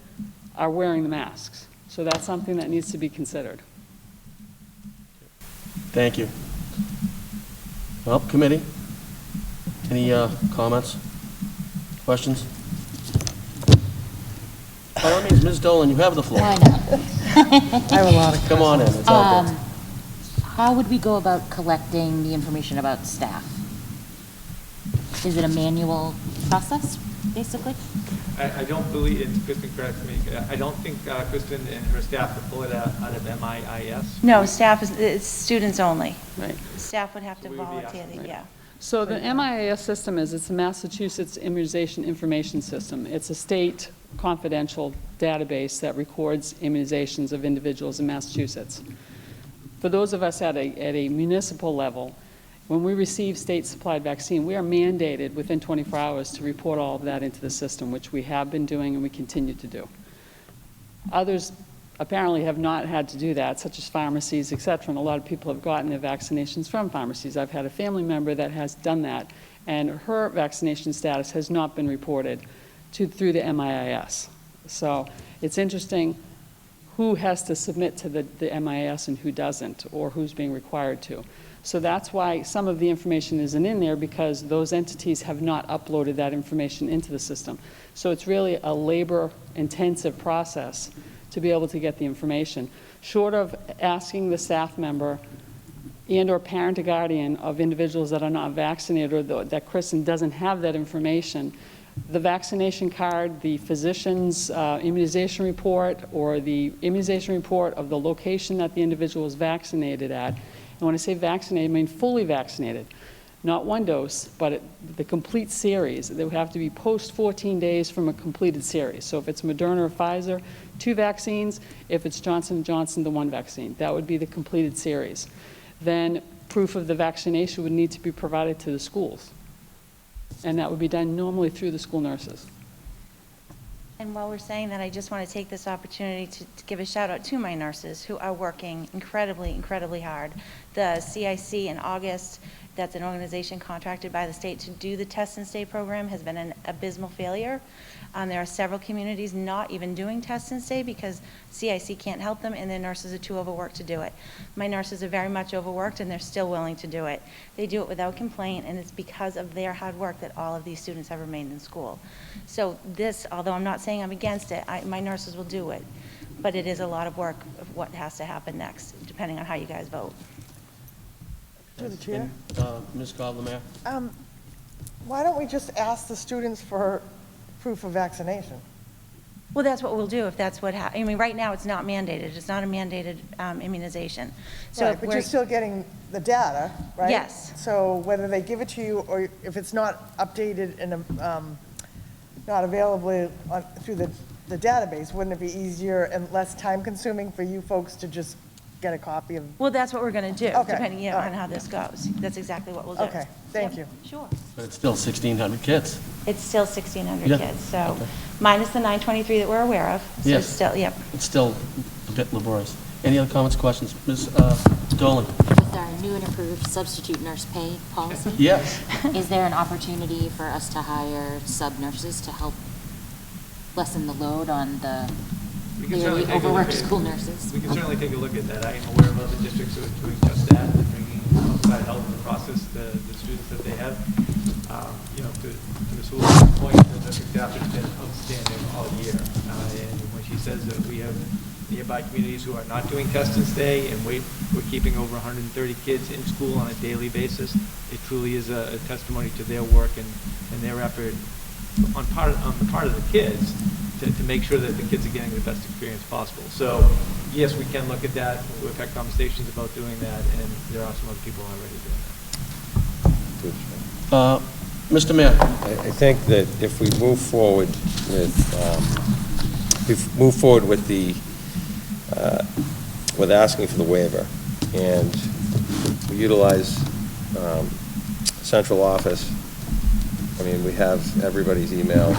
are wearing the masks. So that's something that needs to be considered.
Thank you. Well, committee, any comments, questions? By all means, Ms. Dolan, you have the floor.
Why not?
I have a lot of
Come on in, it's out there.
How would we go about collecting the information about staff? Is it a manual process, basically?
I don't believe, and Kristen correct me, I don't think Kristen and her staff would pull it out of MIIS.
No, staff it's students only.
Right.
Staff would have to
So we would be
volunteer,
asking-
yeah.
So the MIAS system it's the Massachusetts Immunization Information System. It's a state confidential database that records immunizations of individuals in Massachusetts. For those of us at a municipal level, when we receive state-supplied vaccine, we are mandated within 24 hours to report all of that into the system, which we have been doing and we continue to do. Others apparently have not had to do that, such as pharmacies, et cetera, and a lot of people have gotten their vaccinations from pharmacies. I've had a family member that has done that, and her vaccination status has not been reported through the MIIS. So it's interesting who has to submit to the MIIS and who doesn't, or who's being required to. So that's why some of the information isn't in there, because those entities have not uploaded that information into the system. So it's really a labor-intensive process to be able to get the information. Short of asking the staff member and or parent or guardian of individuals that are not vaccinated or that Kristen doesn't have that information, the vaccination card, the physician's immunization report, or the immunization report of the location that the individual was vaccinated at. And when I say vaccinated, I mean fully vaccinated. Not one dose, but the complete series. They would have to be post 14 days from a completed series. So if it's Moderna or Pfizer, 2 vaccines. If it's Johnson & Johnson, the 1 vaccine. That would be the completed series. Then proof of the vaccination would need to be provided to the schools. And that would be done normally through the school nurses.
And while we're saying that, I just want to take this opportunity to give a shout out to my nurses who are working incredibly, incredibly hard. The CIC in August, that's an organization contracted by the state to do the test and stay program, has been an abysmal failure. There are several communities not even doing test and stay because CIC can't help them and their nurses are too overworked to do it. My nurses are very much overworked and they're still willing to do it. They do it without complaint, and it's because of their hard work that all of these students have remained in school. So this, although I'm not saying I'm against it, my nurses will do it. but it is a lot of work of what has to happen next, depending on how you guys vote.
Through the chair.
Ms. Cobb-Lemaire?
Why don't we just ask the students for proof of vaccination?
Well, that's what we'll do if that's what I mean, right now, it's not mandated. It's not a mandated immunization. So
Right,
if
but
we're,
you're still getting the data, right?
Yes.
So whether they give it to you, or if it's not updated and not available through the database, wouldn't it be easier and less time-consuming for you folks to just get a copy of?
well, that's what we're going to do,
Okay.
depending
All
on
right.
how this goes. That's exactly what we'll do.
Okay, thank
Yep,
you.
Sure.
But it's still 1,600 kids.
It's still 1,600
Yeah.
kids, so
Okay.
minus the 923 that we're aware of. So
Yes.
still, yep.
It's still a bit laborious. Any other comments, questions? Ms. Dolan?
With our new and improved substitute nurse pay policy,
Yes.
is there an opportunity for us to hire sub-nurses to help lessen the load on the
We can certainly
clearly
take a look
overworked
at-
school nurses?
We can certainly take a look at that. I am aware of other districts who are doing just that, and bringing outside help in the process, the students that they have. To Ms. Houlihan's point, the district staff has been outstanding all year. And when she says that we have nearby communities who are not doing test and stay, and we're keeping over 130 kids in school on a daily basis, it truly is a testimony to their work and their effort on the part of the kids to make sure that the kids are getting the best experience possible. So, yes, we can look at that. We've had conversations about doing that, and there are some other people already doing that.
Mr. Mayor?
I think that if we move forward with with asking for the waiver, and we utilize central office, I mean, we have everybody's email.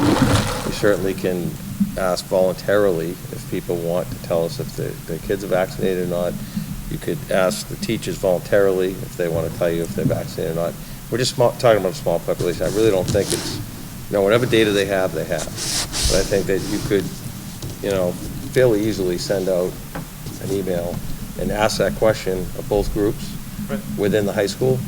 We certainly can ask voluntarily if people want to tell us if their kids are vaccinated or not. You could ask the teachers voluntarily if they want to tell you if they're vaccinated or not. We're just talking about a small population. I really don't think it's, whatever data they have, they have. But I think that you could, fairly easily send out an email and ask that question of both groups within the high school.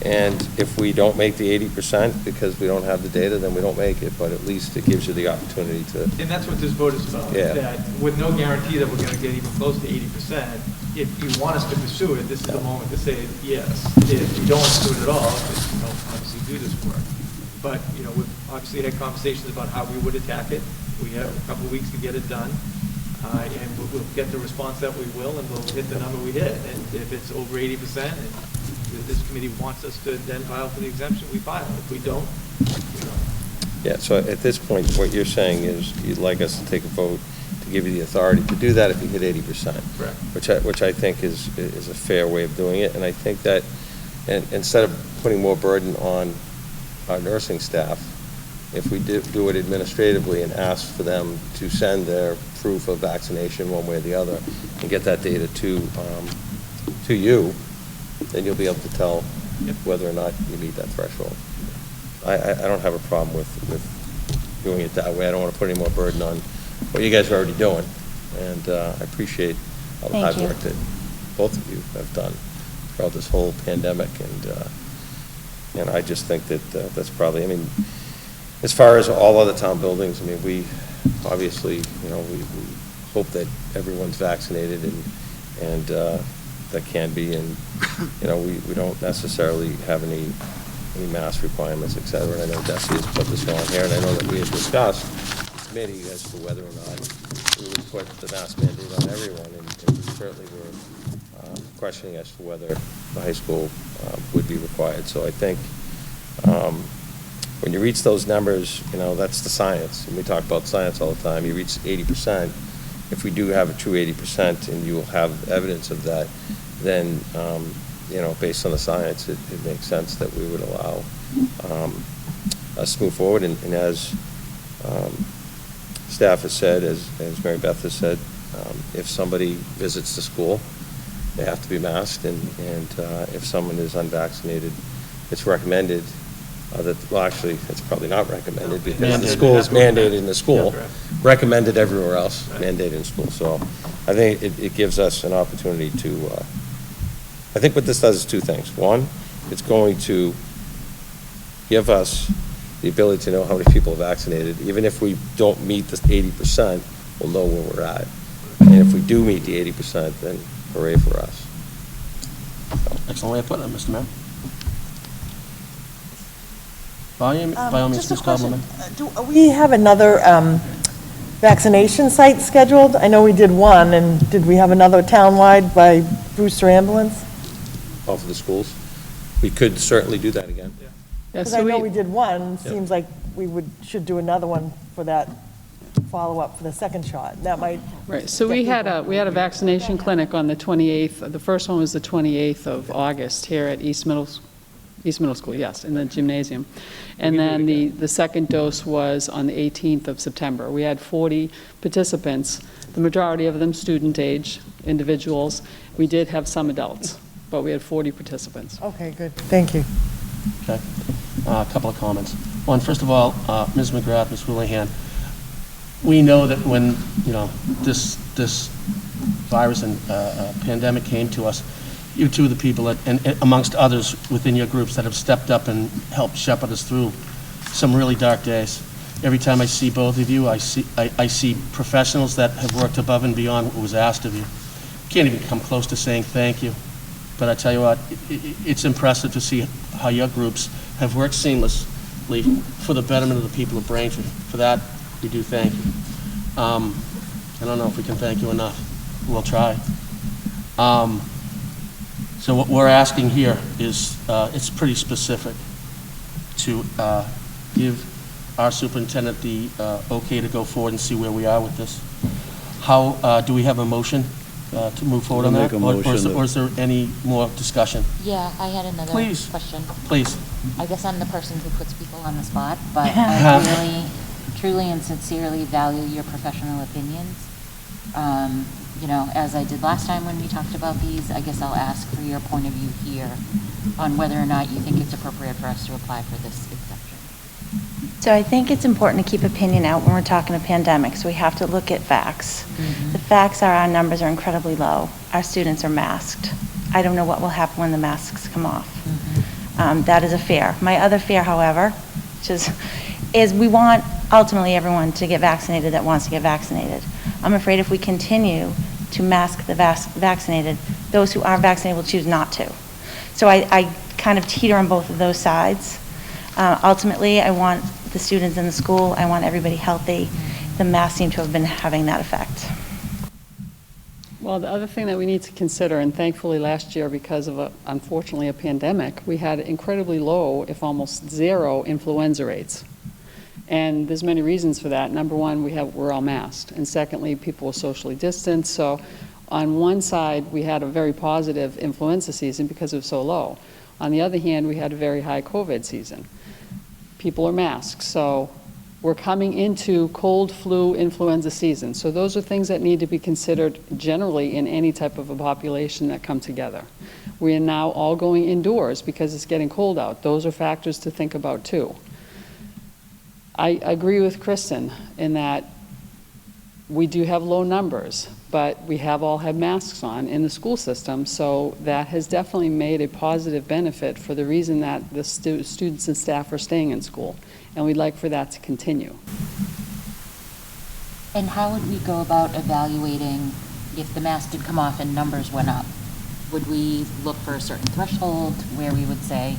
And if we don't make the 80% because we don't have the data, then we don't make it, but at least it gives you the opportunity to.
And that's what this vote is about,
Yeah.
that with no guarantee that we're going to get even close to 80%, if you want us to pursue it, this is the moment to say yes. If you don't want to do it at all, then you don't obviously do this work. But, we've obviously had conversations about how we would attack it. We have a couple of weeks to get it done. And we'll get the response that we will, and we'll hit the number we hit. And if it's over 80%, and this committee wants us to then file for the exemption, we file. If we don't, we don't.
Yeah, so at this point, what you're saying is you'd like us to take a vote to give you the authority to do that if you hit 80%.
Correct.
Which I think is a fair way of doing it. And I think that instead of putting more burden on our nursing staff, if we do it administratively and ask for them to send their proof of vaccination one way or the other and get that data to you, then you'll be able to tell whether or not you meet that threshold. I don't have a problem with doing it that way. I don't want to put any more burden on what you guys are already doing. And I appreciate all the hard work that both of you have done throughout this whole pandemic. And I just think that that's probably, as far as all other town buildings, we obviously, we hope that everyone's vaccinated and that can be, and, we don't necessarily have any mask requirements, et cetera. And I know Desi has put this on here, and I know that we have discussed the committee as to whether or not we would put the mask mandate on everyone, and we certainly were questioning as to whether the high school would be required. So I think when you reach those numbers, that's the science, and we talk about science all the time. You reach 80%. If we do have a true 80%, and you will have evidence of that, then based on the science, it makes sense that we would allow us to move forward. And as staff has said, as Mary Beth has said, if somebody visits the school, they have to be masked, and if someone is unvaccinated, it's recommended actually, it's probably not recommended because the school is mandated in the school, recommended everywhere else, mandated in school. So I think it gives us an opportunity to, I think what this does is two things. One, it's going to give us the ability to know how many people are vaccinated. Even if we don't meet the 80%, we'll know where we're at. And if we do meet the 80%, then hooray for us.
Excellent way of putting it, Mr. Mayor. By all means,
Just a
please
question.
compliment.
Do we have another vaccination site scheduled? I know we did one, and did we have another townwide by Brewster Ambulance?
All for the schools. We could certainly do that again.
Yeah,
Because
so
I know we did one,
Yep.
seems like should do another one for that follow-up for the second shot. That might,
Right, so we had a vaccination clinic on the 28th. The first one was the 28th of August here at East Middle School, yes, in the gymnasium. And then the second dose was on the 18th of September. We had 40 participants, the majority of them student age individuals. We did have some adults, but we had 40 participants.
okay, good, thank you.
Okay. A couple of comments. One, first of all, Ms. McGrath, Ms. Houlihan, we know that when, this virus and pandemic came to us, you two are the people that, and amongst others within your groups, that have stepped up and helped shepherd us through some really dark days. Every time I see both of you, I see professionals that have worked above and beyond what was asked of you. Can't even come close to saying thank you. But I tell you what, it's impressive to see how your groups have worked seamlessly for the betterment of the people of Braintree. For that, we do thank you. I don't know if we can thank you enough. We'll try. So what we're asking here is, it's pretty specific, to give our superintendent the okay to go forward and see where we are with this. How, do we have a motion to move forward on
We'll
that?
make a motion
Or is there any more discussion?
Yeah, I had another
Please.
question.
Please.
I guess I'm the person who puts people on the spot, but I really, truly and sincerely value your professional opinions. As I did last time when we talked about these, I guess I'll ask for your point of view here on whether or not you think it's appropriate for us to apply for this exception.
So I think it's important to keep opinion out when we're talking a pandemic, so we have to look at facts. The facts are our numbers are incredibly low. Our students are masked. I don't know what will happen when the masks come off. That is a fear. My other fear, however, which is we want ultimately everyone to get vaccinated that wants to get vaccinated. I'm afraid if we continue to mask the vaccinated, those who aren't vaccinated will choose not to. So I kind of teeter on both of those sides. Ultimately, I want the students in the school, I want everybody healthy. The masks seem to have been having that effect.
Well, the other thing that we need to consider, and thankfully last year, because of unfortunately a pandemic, we had incredibly low, if almost zero, influenza rates. And there's many reasons for that. Number one, we're all masked. And secondly, people were socially distanced. So on one side, we had a very positive influenza season because it was so low. On the other hand, we had a very high COVID season. People are masked. So we're coming into cold, flu, influenza season. So those are things that need to be considered generally in any type of a population that come together. We are now all going indoors because it's getting cold out. Those are factors to think about too. I agree with Kristen in that we do have low numbers, but we have all had masks on in the school system, so that has definitely made a positive benefit for the reason that the students and staff are staying in school, and we'd like for that to continue.
And how would we go about evaluating if the mask did come off and numbers went up? Would we look for a certain threshold where we would say,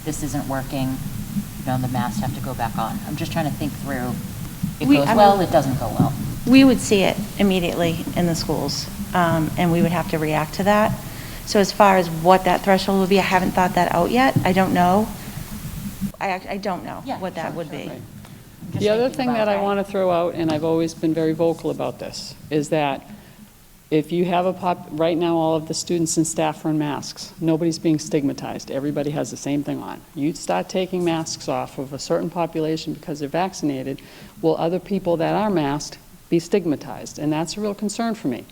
this isn't working, the masks have to go back on? I'm just trying to think through. It goes well, it doesn't go well.
We would see it immediately in the schools, and we would have to react to that. So as far as what that threshold would be, I haven't thought that out yet. I don't know. I don't know what that would be.
Right. The other thing that I want to throw out, and I've always been very vocal about this, is that if you have right now all of the students and staff are in masks. Nobody's being stigmatized. Everybody has the same thing on. You start taking masks off of a certain population because they're vaccinated, will other people that are masked be stigmatized? And that's a real concern for me.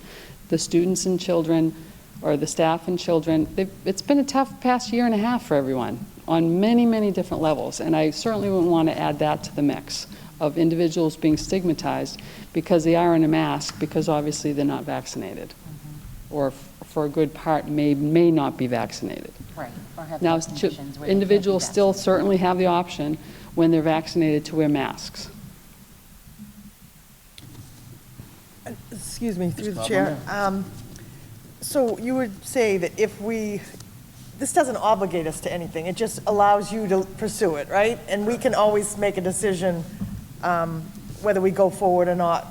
The students and children, or the staff and children, it's been a tough past year and a half for everyone on many, many different levels. And I certainly wouldn't want to add that to the mix of individuals being stigmatized because they are in a mask because obviously they're not vaccinated, or for a good part may not be vaccinated.
Right. Or have
Now,
conditions where
individuals still certainly have the option when they're vaccinated to wear masks.
Excuse Excuse me, through the
Ms.
chair. So you would say that if this doesn't obligate us to anything, it just allows you to pursue it, right? And we can always make a decision whether we go forward or not,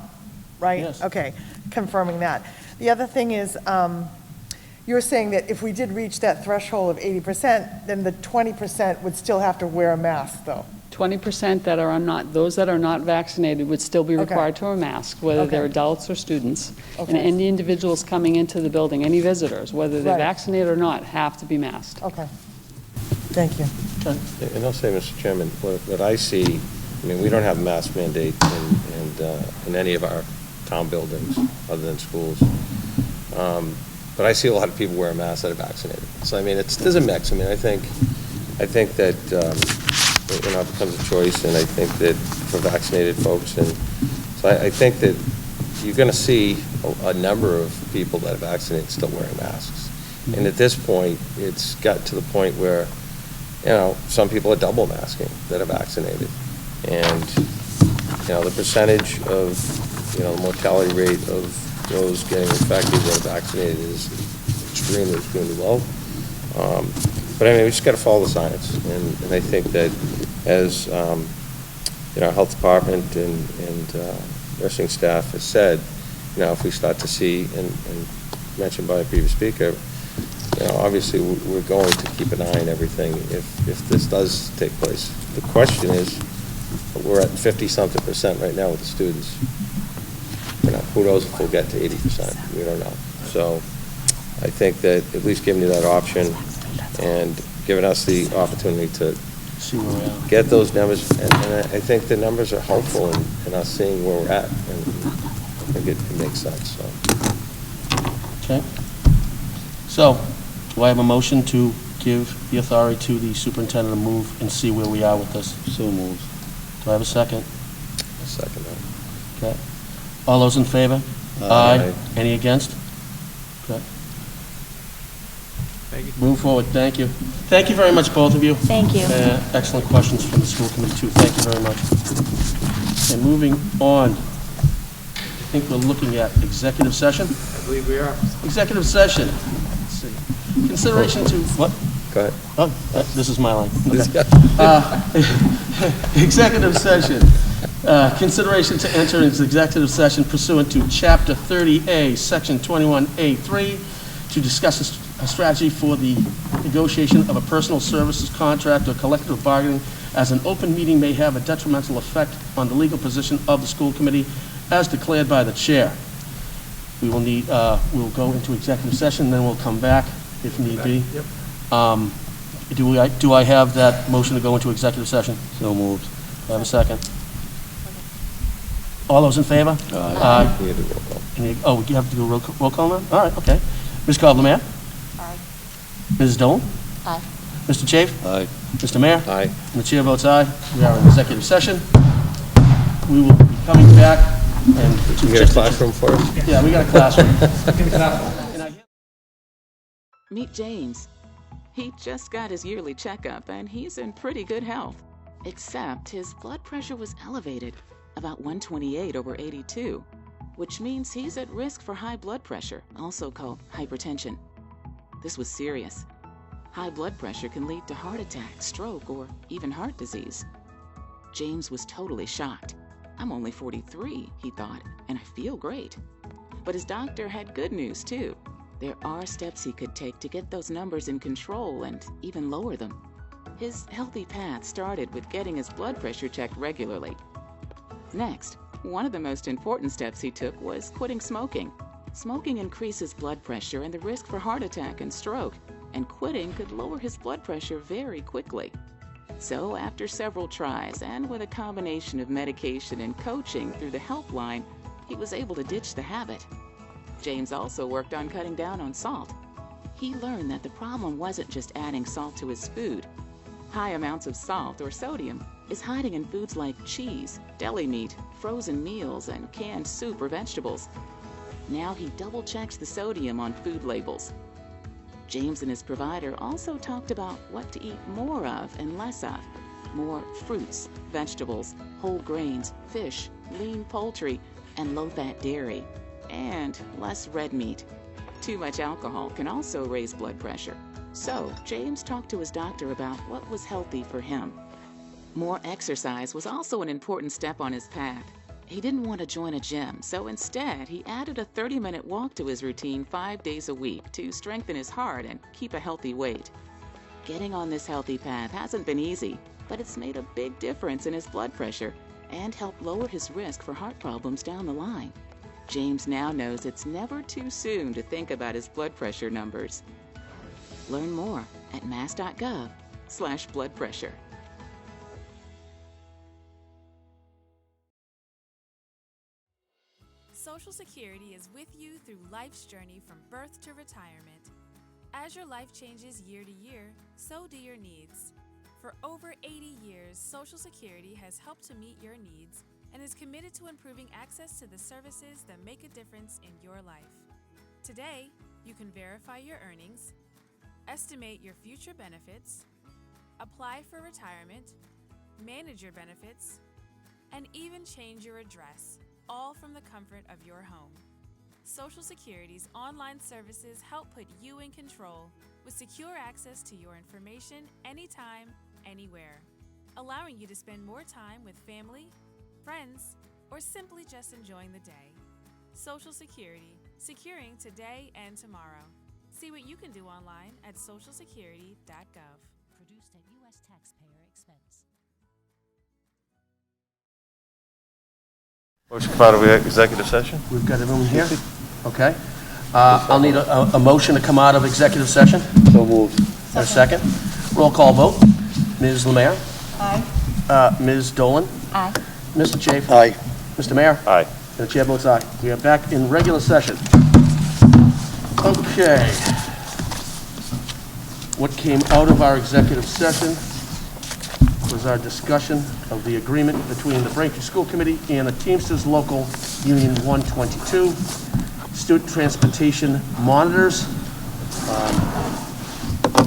right?
Yes.
Okay, confirming that. The other thing is, you're saying that if we did reach that threshold of 80%, then the 20% would still have to wear a mask, though?
20% that are not, those that are not vaccinated would still be
Okay.
required to wear masks, whether they're
Okay.
adults or students. And
Okay.
any individuals coming into the building, any visitors, whether they're
Right.
vaccinated or not, have to be masked.
Okay. Thank you.
And I'll say, Mr. Chairman, what I see, I mean, we don't have a mask mandate in any of our town buildings other than schools. But I see a lot of people wearing masks that are vaccinated. So, I mean, there's a mix. I mean, I think that, it becomes a choice, and I think that for vaccinated folks, and so I think that you're going to see a number of people that are vaccinated still wearing masks. And at this point, it's got to the point where, some people are double masking that are vaccinated. And, the percentage of, the mortality rate of those getting infected that are vaccinated is extremely low. But I mean, we just got to follow the science. And I think that as, our health department and nursing staff has said, if we start to see, and mentioned by a previous speaker, obviously we're going to keep an eye on everything if this does take place. The question is, we're at 50-something% right now with the students. Who knows if we'll get to 80%? We don't know. So I think that at least giving you that option and giving us the opportunity to
See where we are.
get those numbers, and I think the numbers are helpful in us seeing where we're at, and I think it makes sense, so.
Okay. So, do I have a motion to give the authority to the superintendent to move and see where we are with this? So moved. Do I have a second?
I'll second that.
Okay. All those in favor?
Aye.
Any against? Okay.
Thank you.
Move forward, thank you. Thank you very much, both of you.
Thank you.
Excellent questions from the school committee, too. Thank you very much. And moving on, I think we're looking at executive session.
I believe we are.
Executive session. Let's see. Consideration to, what?
Go ahead.
Oh, this is my line. Okay. Executive session. Consideration to enter into executive session pursuant to Chapter 30A, Section 21A3, to discuss a strategy for the negotiation of a personal services contract or collective bargaining, as an open meeting may have a detrimental effect on the legal position of the school committee as declared by the chair. We will need, we'll go into executive session, then we'll come back if need be.
Yep.
Do I have that motion to go into executive session? So moved. Do I have a second? All those in favor? Aye.
We had to roll call.
Oh, we have to do a roll call now? All right, okay. Ms. Cobb-Lemare?
Aye.
Mrs. Dolan?
Aye.
Mr. Chafe?
Aye.
Mr. Mayor?
Aye.
And the chair votes aye. We are in executive session. We will be coming back and...
You got a classroom for us?
Yeah, we got a classroom.
Meet James. He just got his yearly checkup and he's in pretty good health. Except his blood pressure was elevated, about 128/82, which means he's at risk for high blood pressure, also called hypertension. This was serious. High blood pressure can lead to heart attack, stroke, or even heart disease. James was totally shocked. I'm only 43, he thought, and I feel great. But his doctor had good news, too. There are steps he could take to get those numbers in control and even lower them. His healthy path started with getting his blood pressure checked regularly. Next, one of the most important steps he took was quitting smoking. Smoking increases blood pressure and the risk for heart attack and stroke, and quitting could lower his blood pressure very quickly. So after several tries and with a combination of medication and coaching through the helpline, he was able to ditch the habit. James also worked on cutting down on salt. He learned that the problem wasn't just adding salt to his food. High amounts of salt or sodium is hiding in foods like cheese, deli meat, frozen meals, and canned soup or vegetables. Now he double checks the sodium on food labels. James and his provider also talked about what to eat more of and less of. More fruits, vegetables, whole grains, fish, lean poultry, and low-fat dairy. and less red meat. Too much alcohol can also raise blood pressure. So, James talked to his doctor about what was healthy for him. More exercise was also an important step on his path. He didn't want to join a gym, so instead he added a 30-minute walk to his routine 5 days a week to strengthen his heart and keep a healthy weight. Getting on this healthy path hasn't been easy, but it's made a big difference in his blood pressure and helped lower his risk for heart problems down the line. James now knows it's never too soon to think about his blood pressure numbers. Learn more at mass.gov/bloodpressure.
Social Security is with you through life's journey from birth to retirement. As your life changes year to year, so do your needs. For over 80 years, Social Security has helped to meet your needs and is committed to improving access to the services that make a difference in your life. Today, you can verify your earnings, estimate your future benefits, apply for retirement, manage your benefits, and even change your address, all from the comfort of your home. Social Security's online services help put you in control with secure access to your information anytime, anywhere, allowing you to spend more time with family, friends, or simply just enjoying the day. Social Security, securing today and tomorrow. See what you can do online at socialsecurity.gov.
Produced at U.S. taxpayer expense.
Motion to come out of executive session?
We've got everyone here? Okay. I'll need a motion to come out of executive session.
So moved.
A second. Roll call vote. Ms. Lemare?
Aye.
Ms. Dolan?
Aye.
Mr. Chafe?
Aye.
Mr. Mayor?
Aye.
And the chair votes aye. We are back in regular session. Okay. What came out of our executive session was our discussion of the agreement between the Braintree School Committee and the Teamsters Local Union 122, student transportation monitors.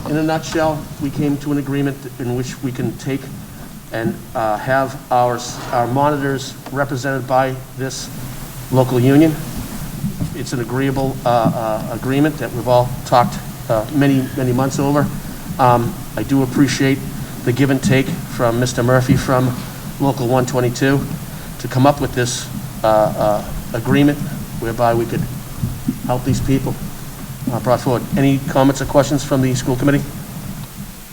In a nutshell, we came to an agreement in which we can take and have our monitors represented by this local union. It's an agreeable agreement that we've all talked many months over. I do appreciate the give and take from Mr. Murphy from Local 122 to come up with this agreement whereby we could help these people brought forward. Any comments or questions from the school committee?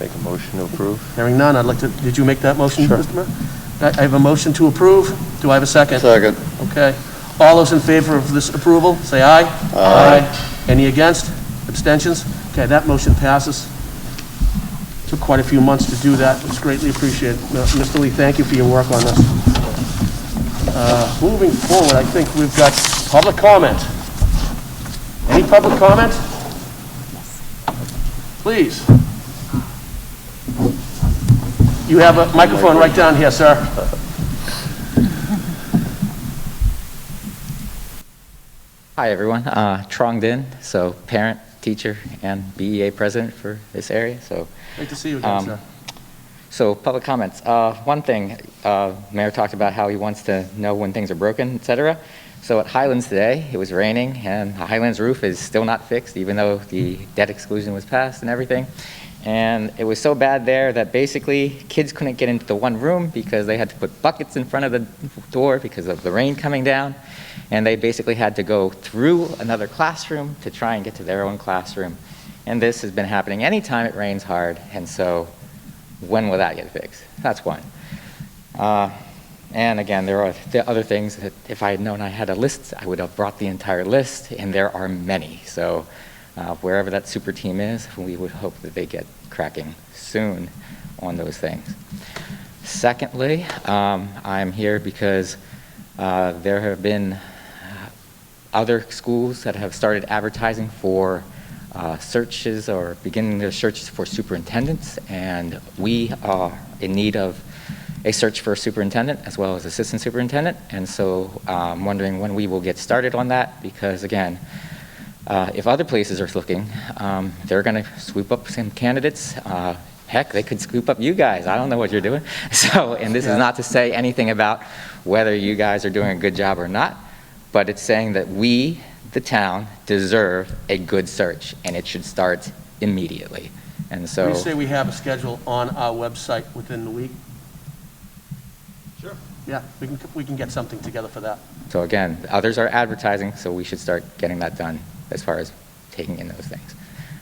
Make a motion to approve.
Hearing none, I'd like to, did you make that motion,
Sure.
Mr. Murphy? I have a motion to approve. Do I have a second?
Second.
Okay. All those in favor of this approval, say aye. Aye. Any against? Abstentions? Okay, that motion passes. Took quite a few months to do that. It's greatly appreciated. Mr. Lee, thank you for your work on this. Moving forward, I think we've got public comment. Any public comment? Please. You have a microphone right down here, sir.
Hi, everyone. Trong Din, so parent, teacher, and BEA president for this area. So,
Great to see you again, sir.
So, public comments. One thing, Mayor talked about how he wants to know when things are broken, etc. So at Highlands today, it was raining, and the Highlands roof is still not fixed, even though the debt exclusion was passed and everything. And it was so bad there that basically kids couldn't get into the one room because they had to put buckets in front of the door because of the rain coming down. And they basically had to go through another classroom to try and get to their own classroom. And this has been happening anytime it rains hard. And so when will that get fixed? That's one. And again, there are other things that if I had known I had a list, I would have brought the entire list, and there are many. So wherever that super team is, we would hope that they get cracking soon on those things. Secondly, I'm here because there have been other schools that have started advertising for searches or beginning their searches for superintendents, and we are in need of a search for a superintendent as well as assistant superintendent. And so I'm wondering when we will get started on that, because again, if other places are looking, they're going to swoop up some candidates. Heck, they could scoop up you guys. I don't know what you're doing. So, and this is not to say anything about whether you guys are doing a good job or not, but it's saying that we, the town, deserve a good search, and it should start immediately. And so.
We say we have a schedule on our website within the week.
Sure.
Yeah, we can get something together for that.
So again, others are advertising, so we should start getting that done as far as taking in those things.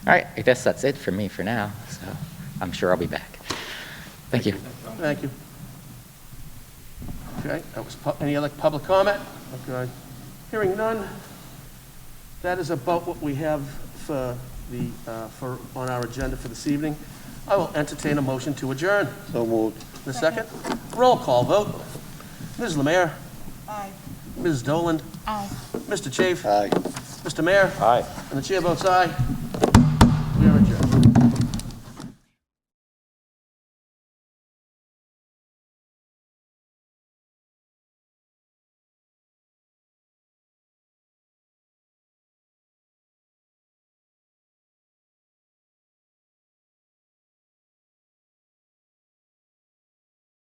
All right, I guess that's it for me for now, so I'm sure I'll be back. Thank you.
Thank you. Okay, that was any other public comment? Okay. Hearing none. That is about what we have for on our agenda for this evening. I will entertain a motion to adjourn.
So moved.
The second? Roll call vote. Ms. Lemare?
Aye.
Ms. Doland?
Aye.
Mr. Chafe?
Aye.
Mr. Mayor?
Aye.
And the chair votes aye.